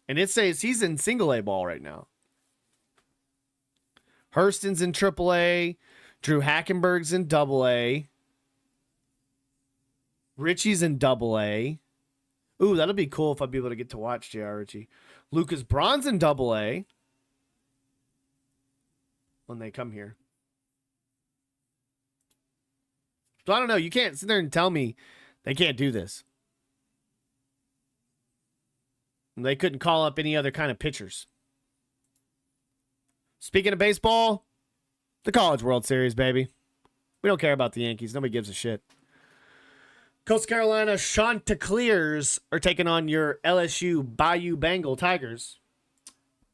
and it says he's in single A ball right now. Hurston's in Triple A, Drew Hackenberg's in Double A, Richie's in Double A. Ooh, that'll be cool if I'd be able to get to watch J.R. Ritchie. Lucas Braun's in Double A when they come here. So I don't know. You can't sit there and tell me they can't do this. And they couldn't call up any other kind of pitchers. Speaking of baseball, the College World Series, baby. We don't care about the Yankees. Nobody gives a shit. Coastal Carolina Chanticleers are taking on your LSU Bayou Bengal Tigers.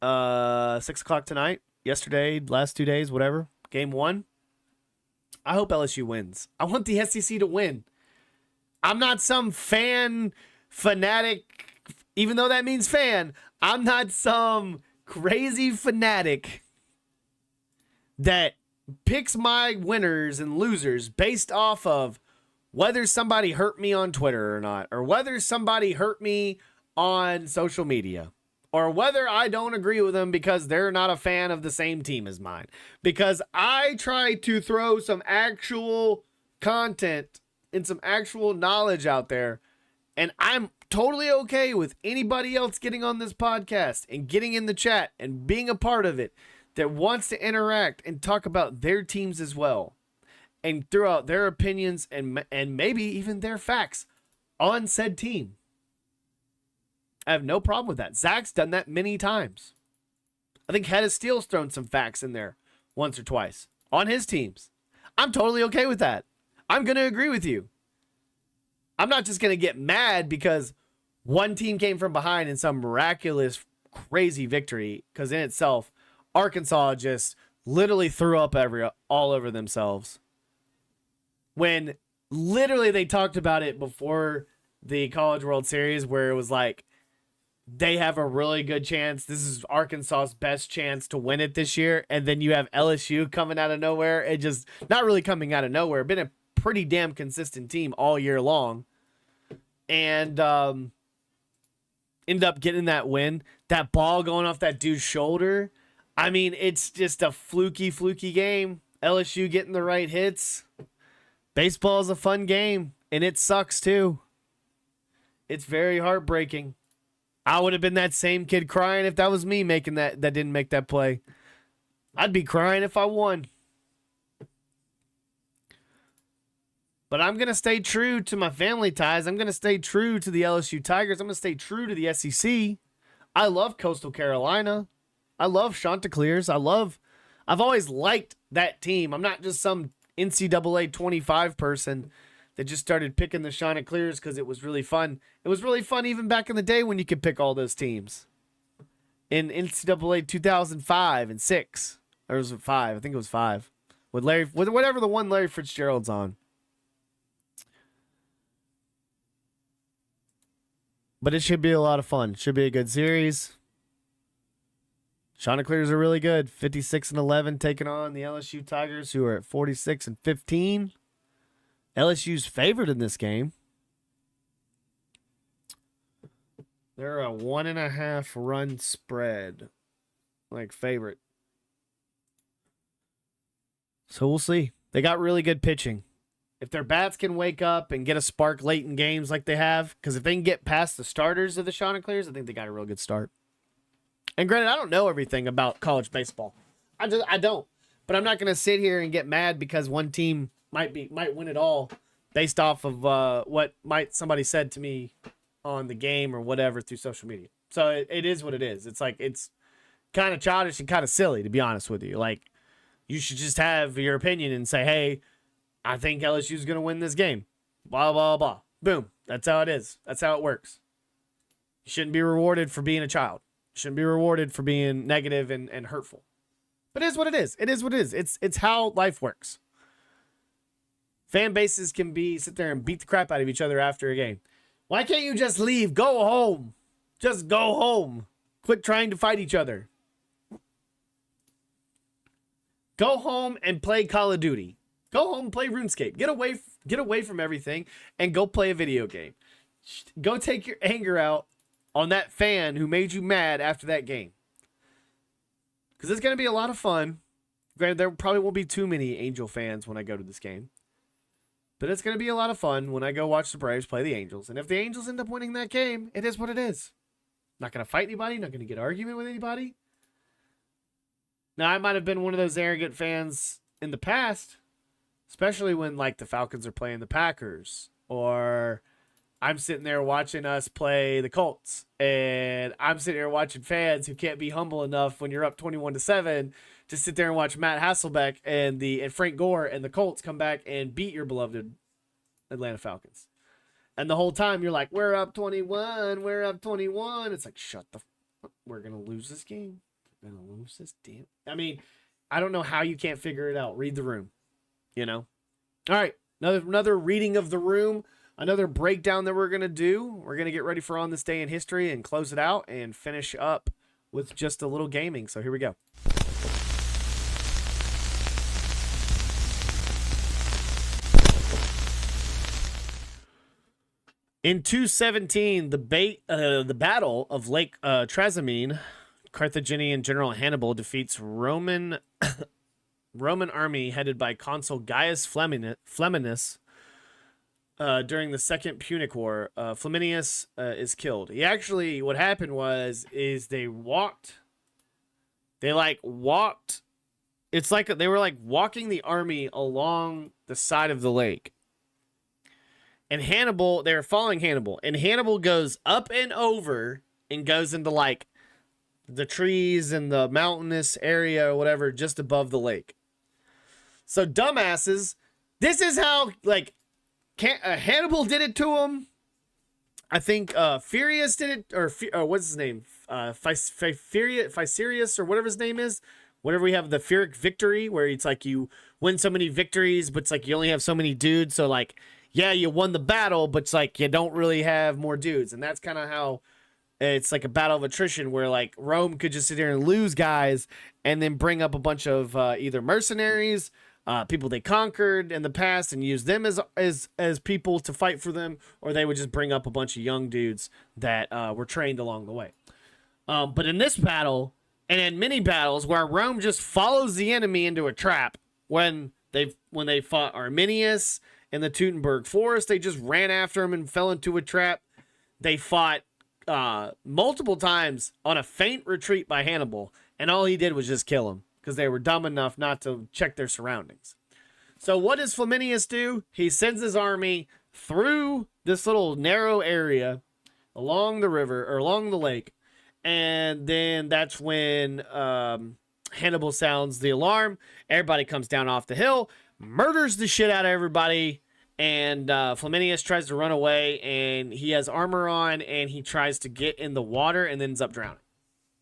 6 o'clock tonight. Yesterday, last 2 days, whatever. Game 1. I hope LSU wins. I want the SEC to win. I'm not some fanatic, even though that means fan. I'm not some crazy fanatic that picks my winners and losers based off of whether somebody hurt me on Twitter or not, or whether somebody hurt me on social media. or whether I don't agree with them because they're not a fan of the same team as mine. Because I try to throw some actual content and some actual knowledge out there, and I'm totally okay with anybody else getting on this podcast and getting in the chat and being a part of it that wants to interact and talk about their teams as well and throw out their opinions and maybe even their facts on said team. I have no problem with that. Zach's done that many times. I think Head of Steel's thrown some facts in there once or twice on his teams. I'm totally okay with that. I'm going to agree with you. I'm not just going to get mad because one team came from behind in some miraculous, crazy victory, because in itself, Arkansas just literally threw up all over themselves. When literally they talked about it before the College World Series, where it was like, they have a really good chance. This is Arkansas's best chance to win it this year. And then you have LSU coming out of nowhere. It just, not really coming out of nowhere, been a pretty damn consistent team all year long. And ended up getting that win. That ball going off that dude's shoulder. I mean, it's just a fluky game. LSU getting the right hits. Baseball is a fun game, and it sucks too. It's very heartbreaking. I would have been that same kid crying if that was me making that didn't make that play. I'd be crying if I won. But I'm going to stay true to my family ties. I'm going to stay true to the LSU Tigers. I'm going to stay true to the SEC. I love Coastal Carolina. I love Chanticleers. I've always liked that team. I'm not just some NCAA 25 person that just started picking the Chanticleers because it was really fun. It was really fun even back in the day when you could pick all those teams. In NCAA 2005 and 6. Or was it 5? I think it was 5. With whatever the one Larry Fitzgerald's on. But it should be a lot of fun. Should be a good series. Chanticleers are really good. 56-11 taking on the LSU Tigers, who are at 46-15. LSU's favored in this game. They're a 1.5 run spread. Like favorite. So we'll see. They got really good pitching. If their bats can wake up and get a spark late in games like they have, because if they can get past the starters of the Chanticleers, I think they got a real good start. And granted, I don't know everything about college baseball. I don't. But I'm not going to sit here and get mad because one team might win it all based off of what somebody said to me on the game or whatever through social media. So it is what it is. It's like, it's kind of childish and kind of silly, to be honest with you. Like, you should just have your opinion and say, hey, I think LSU's going to win this game. Blah, blah, blah. Boom. That's how it is. That's how it works. You shouldn't be rewarded for being a child. You shouldn't be rewarded for being negative and hurtful. But it is what it is. It is what it is. It's how life works. Fan bases can sit there and beat the crap out of each other after a game. Why can't you just leave? Go home. Just go home. Quit trying to fight each other. Go home and play Call of Duty. Go home and play RuneScape. Get away from everything and go play a video game. Go take your anger out on that fan who made you mad after that game. Because it's going to be a lot of fun. Granted, there probably won't be too many Angel fans when I go to this game. But it's going to be a lot of fun when I go watch the Braves play the Angels. And if the Angels end up winning that game, it is what it is. Not going to fight anybody. Not going to get an argument with anybody. Now, I might have been one of those arrogant fans in the past. Especially when, like, the Falcons are playing the Packers. Or I'm sitting there watching us play the Colts. And I'm sitting there watching fans who can't be humble enough when you're up 21-7 to sit there and watch Matt Hasselbeck and Frank Gore and the Colts come back and beat your beloved Atlanta Falcons. And the whole time you're like, we're up 21. We're up 21. It's like, shut the fuck. We're going to lose this game. We're going to lose this damn. I mean, I don't know how you can't figure it out. Read the room. You know? All right. Another reading of the room. Another breakdown that we're going to do. We're going to get ready for On This Day in History and close it out and finish up with just a little gaming. So here we go. In 217, the Battle of Lake Trasimene, Carthaginian General Hannibal defeats Roman army headed by Consul Gaius Flaminius during the Second Punic War. Flaminius is killed. What happened is they walked. It's like they were like walking the army along the side of the lake. And they were following Hannibal. And Hannibal goes up and over and goes into like the trees and the mountainous area or whatever just above the lake. So dumbasses, this is how like Hannibal did it to him. I think Furious did it, or what's his name? Ficerius or whatever his name is. Whenever we have the Pyrrhic victory, where it's like you win so many victories, but it's like you only have so many dudes. So like, yeah, you won the battle, but it's like you don't really have more dudes. And that's kind of how it's like a battle of attrition, where like Rome could just sit there and lose guys and then bring up a bunch of either mercenaries, people they conquered in the past and use them as people to fight for them, or they would just bring up a bunch of young dudes that were trained along the way. But in this battle, and in many battles where Rome just follows the enemy into a trap, when they fought Arminius in the Teutoburg Forest, they just ran after him and fell into a trap. They fought multiple times on a feint retreat by Hannibal, and all he did was just kill him because they were dumb enough not to check their surroundings. So what does Flaminius do? He sends his army through this little narrow area along the river or along the lake. And then that's when Hannibal sounds the alarm. Everybody comes down off the hill, murders the shit out of everybody. And Flaminius tries to run away, and he has armor on, and he tries to get in the water and ends up drowning.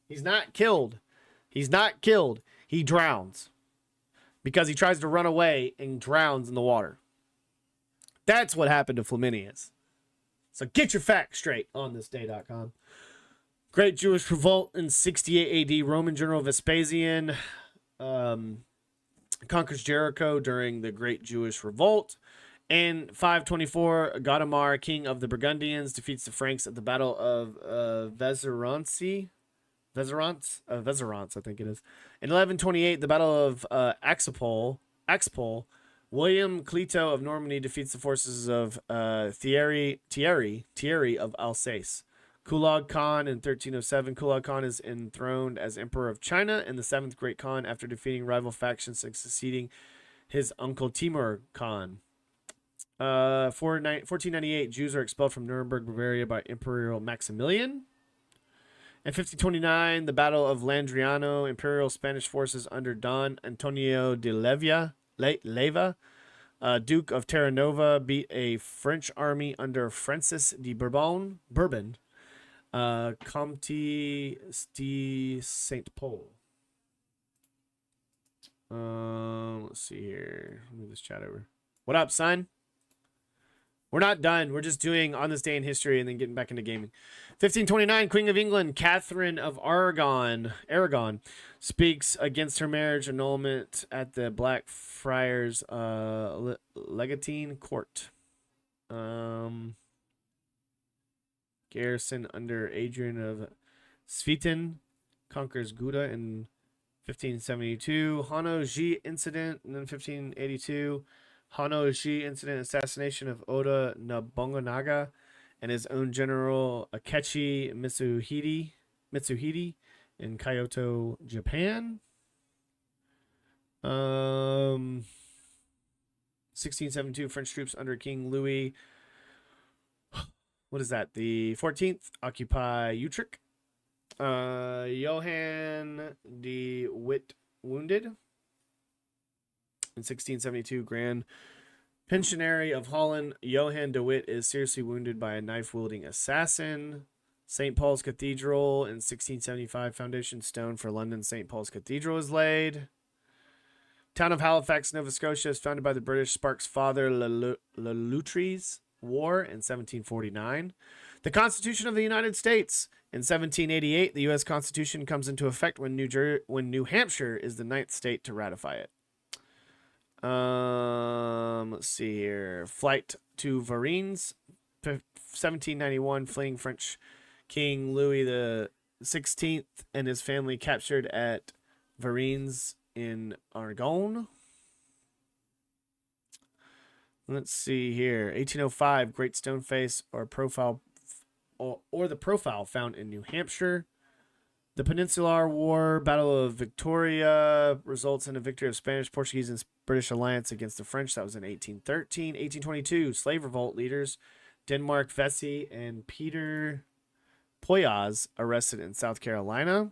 He's not killed. He drowns because he tries to run away and drowns in the water. That's what happened to Flaminius. So get your facts straight on thisday.com. Great Jewish Revolt in 68 AD. Roman general Vespasian conquers Jericho during the Great Jewish Revolt. In 524, Godemar, king of the Burgundians, defeats the Franks at the Battle of Veserance, I think it is. In 1128, the Battle of Axpol, William Clito of Normandy defeats the forces of Thierry of Alsace. Kublai Khan in 1307. Kublai Khan is enthroned as Emperor of China and the 7th Great Khan after defeating rival factions and succeeding his uncle Timur Khan. 1498, Jews are expelled from Nuremberg, Bavaria by Imperial Maximilian. In 1529, the Battle of Landriano, Imperial Spanish forces under Don Antonio de Leyva, Duke of Terranova, beat a French army under Francis de Bourbon, Comte de Saint Paul. Let's see here. Let me move this chat over. What up, son? We're not done. We're just doing On This Day in History and then getting back into gaming. 1529, Queen of England, Catherine of Aragon, speaks against her marriage annulment at the Blackfriars Legatine Court. Garrison under Adrian of Sviten conquers Gouda in 1572. Hano-ji incident in 1582. Hano-ji incident, assassination of Oda Nobunaga and his own general Akechi Mitsuhide in Kyoto, Japan. 1672, French troops under King Louis. What is that? The 14th occupy Utrecht. Johann de Witt wounded. In 1672, Grand Pensionary of Holland, Johann de Witt is seriously wounded by a knife-wielding assassin. St. Paul's Cathedral in 1675, foundation stone for London St. Paul's Cathedral is laid. Town of Halifax, Nova Scotia is founded by the British Sparks father Le Loutre's War in 1749. The Constitution of the United States in 1788. The U.S. Constitution comes into effect when New Hampshire is the 9th state to ratify it. Let's see here. Flight to Varennes 1791, fleeing French King Louis the 16th and his family captured at Varennes in Argonne. Let's see here. 1805, Great Stone Face or profile or the profile found in New Hampshire. The Peninsular War, Battle of Victoria, results in a victory of Spanish, Portuguese, and British alliance against the French. That was in 1813. 1822, slave revolt leaders Denmark Vesey and Peter Poyas arrested in South Carolina.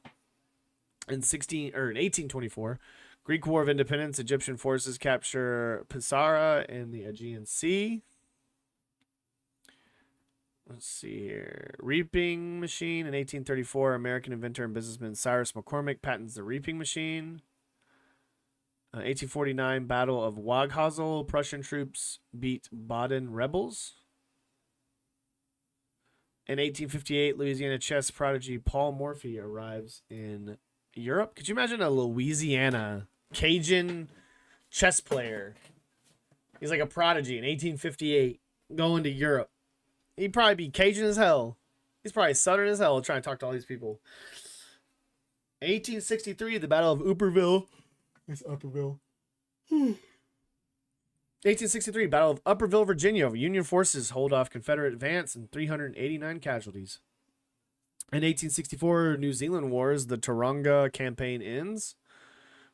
In 1824, Greek War of Independence, Egyptian forces capture Pissarra in the Aegean Sea. Let's see here. Reaping machine in 1834. American inventor and businessman Cyrus McCormick patents the reaping machine. 1849, Battle of Waghazl. Prussian troops beat Baden rebels. In 1858, Louisiana chess prodigy Paul Morphy arrives in Europe. Could you imagine a Louisiana Cajun chess player? He's like a prodigy in 1858 going to Europe. He'd probably be Cajun as hell. He's probably Southern as hell trying to talk to all these people. 1863, the Battle of Upperville. It's Upperville. 1863, Battle of Upperville, Virginia. Union forces hold off Confederate advance and 389 casualties. In 1864, New Zealand Wars, the Tauranga campaign ends.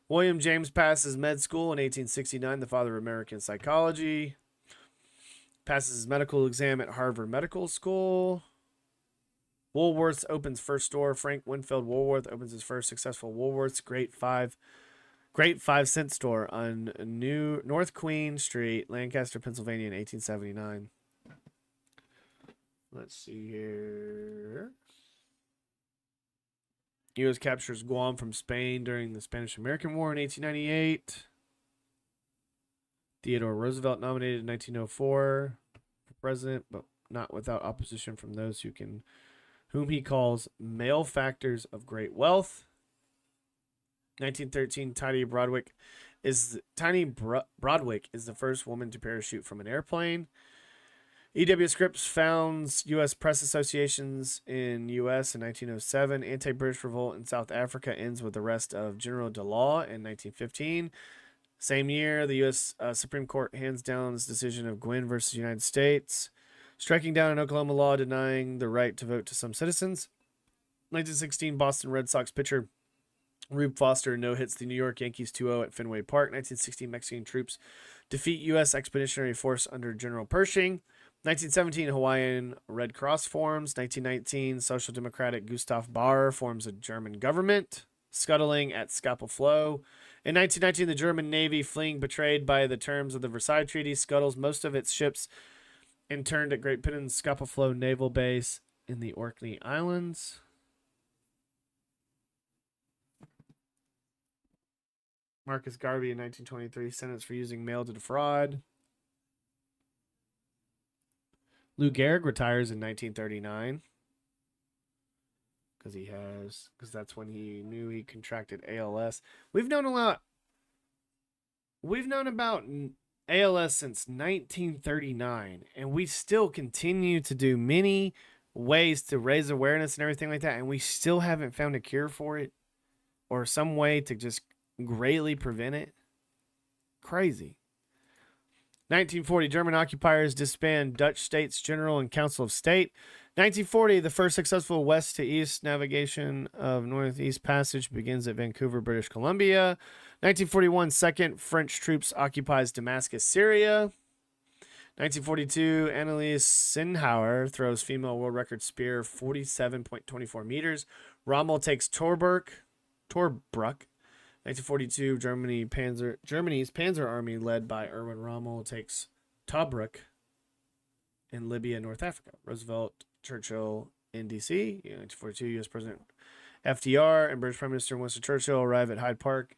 William James passes med school in 1869, the father of American psychology. Passes his medical exam at Harvard Medical School. Woolworths opens first store. Frank Winfield Woolworth opens his first successful Woolworths Great 5-cent store on New North Queen Street, Lancaster, Pennsylvania in 1879. Let's see here. U.S. captures Guam from Spain during the Spanish-American War in 1898. Theodore Roosevelt nominated in 1904 for president, but not without opposition from those whom he calls malefactors of great wealth. 1913, Tiny Broadwick is the first woman to parachute from an airplane. E.W. Scripps founds U.S. Press Associations in U.S. in 1907. Anti-British revolt in South Africa ends with the arrest of General DeLaw in 1915. Same year, the U.S. Supreme Court hands down its decision of Gwynn versus United States, striking down an Oklahoma law denying the right to vote to some citizens. 1916, Boston Red Sox pitcher Rube Foster no-hits the New York Yankees 2-0 at Fenway Park. 1916, Mexican troops defeat U.S. Expeditionary Force under General Pershing. 1917, Hawaiian Red Cross forms. 1919, Social Democratic Gustav Bahr forms a German government, scuttling at Scapa Flow. In 1919, the German Navy, fleeing betrayed by the terms of the Versailles Treaty, scuttles most of its ships interned at Great Britain's Scapa Flow Naval Base in the Orkney Islands. Marcus Garvey in 1923, sentenced for using mail to defraud. Lou Gehrig retires in 1939 because that's when he knew he contracted ALS. We've known about ALS since 1939, and we still continue to do many ways to raise awareness and everything like that, and we still haven't found a cure for it or some way to just greatly prevent it. Crazy. 1940, German occupiers disband Dutch States General and Council of State. 1940, the first successful west to east navigation of Northeast Passage begins at Vancouver, British Columbia. 1941, second French troops occupies Damascus, Syria. 1942, Anneliese Sinhauer throws female world record spear 47.24 meters. Rommel takes Tobruk. 1942, Germany's Panzer Army, led by Erwin Rommel, takes Tobruk in Libya, North Africa. Roosevelt, Churchill in D.C. 1942, U.S. President FDR and British Prime Minister Winston Churchill arrive at Hyde Park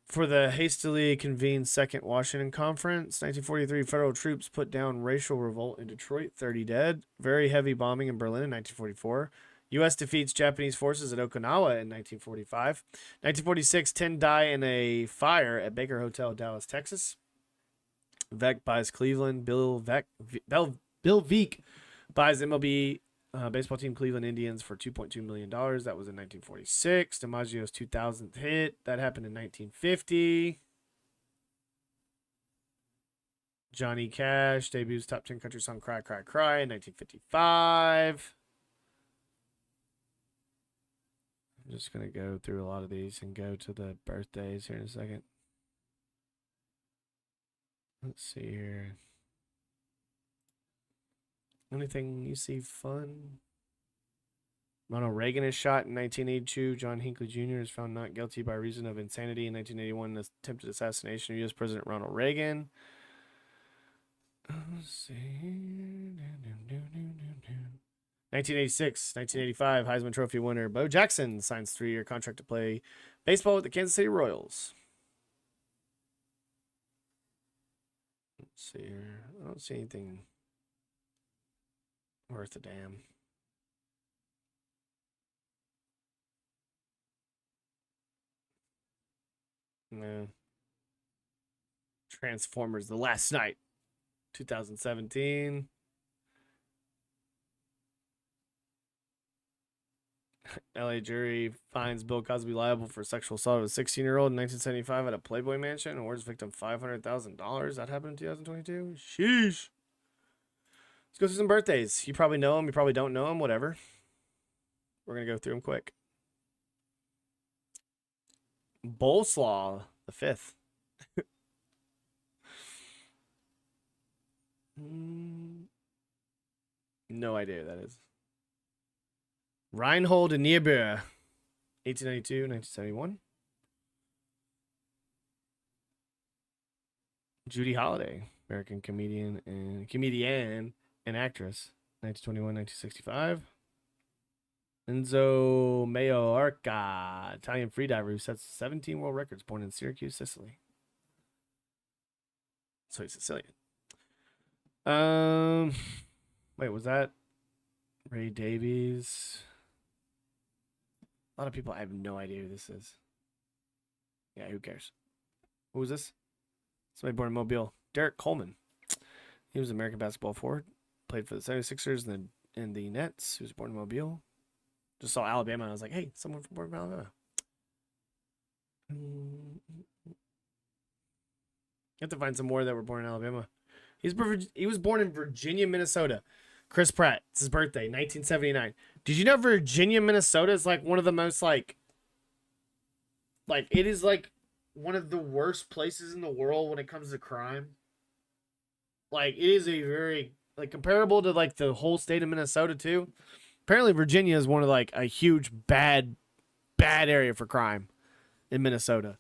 for the hastily convened Second Washington Conference. 1943, federal troops put down racial revolt in Detroit, 30 dead. Very heavy bombing in Berlin in 1944. U.S. defeats Japanese forces at Okinawa in 1945. 1946, 10 die in a fire at Baker Hotel, Dallas, Texas. Veek buys Cleveland. Bill Veek buys MLB baseball team Cleveland Indians for $2.2 million. That was in 1946. DiMaggio's 2000th hit. That happened in 1950. Johnny Cash debuts top 10 country song Cry, Cry, Cry in 1955. I'm just going to go through a lot of these and go to the birthdays here in a second. Let's see here. Anything you see fun? Ronald Reagan is shot in 1982. John Hinckley Jr. is found not guilty by reason of insanity in 1981. Attempted assassination of U.S. President Ronald Reagan. Let's see. 1986, 1985 Heisman Trophy winner Bo Jackson signs 3-year contract to play baseball with the Kansas City Royals. Let's see here. I don't see anything worth a damn. No. Transformers: The Last Night, 2017. LA jury finds Bill Cosby liable for sexual assault of a 16-year-old in 1975 at a Playboy mansion. Awards victim $500,000. That happened in 2022. Sheesh. Let's go through some birthdays. You probably know them. You probably don't know them. Whatever. We're going to go through them quick. Boleslaw the 5th. No idea who that is. Reinhold Niebuhr, 1892, 1971. Judy Holliday, American comedian and actress, 1921, 1965. Enzo Maiorca, Italian freediver who sets 17 world records, born in Syracuse, Sicily. So he's Sicilian. Wait, was that Ray Davies? A lot of people, I have no idea who this is. Yeah, who cares? Who was this? Somebody born in Mobile. Derek Coleman. He was an American basketball forward. Played for the 76ers and the Nets. He was born in Mobile. Just saw Alabama and I was like, hey, someone born from Alabama. You have to find some more that were born in Alabama. He was born in Virginia, Minnesota. Chris Pratt. It's his birthday, 1979. Did you know Virginia, Minnesota is like one of the most like it is like one of the worst places in the world when it comes to crime. Like it is a very like comparable to like the whole state of Minnesota too. Apparently Virginia is one of like a huge bad area for crime in Minnesota.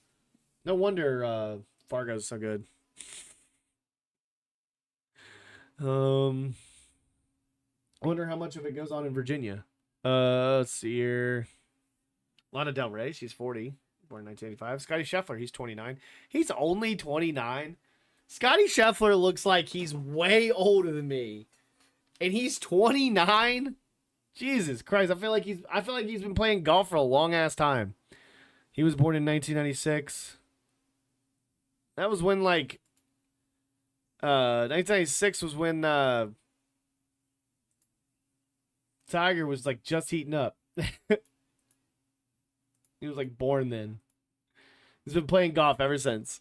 No wonder Fargo's so good. I wonder how much of it goes on in Virginia. Let's see here. Lana Del Rey, she's 40, born in 1985. Scotty Scheffler, he's 29. He's only 29. Scotty Scheffler looks like he's way older than me, and he's 29. Jesus Christ, I feel like he's been playing golf for a long ass time. He was born in 1996. That was when 1996 was when Tiger was like just heating up. He was like born then. He's been playing golf ever since.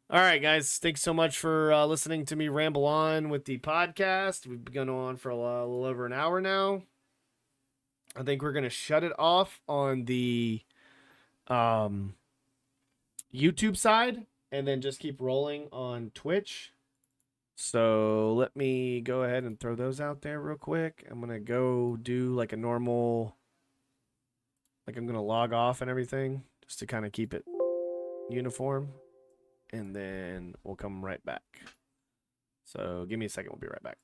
All right, guys. Thanks so much for listening to me ramble on with the podcast. We've been on for a little over an hour now. I think we're going to shut it off on the YouTube side and then just keep rolling on Twitch. So let me go ahead and throw those out there real quick. I'm going to go do like a normal, like I'm going to log off and everything just to kind of keep it uniform. And then we'll come right back. So give me a second. We'll be right back.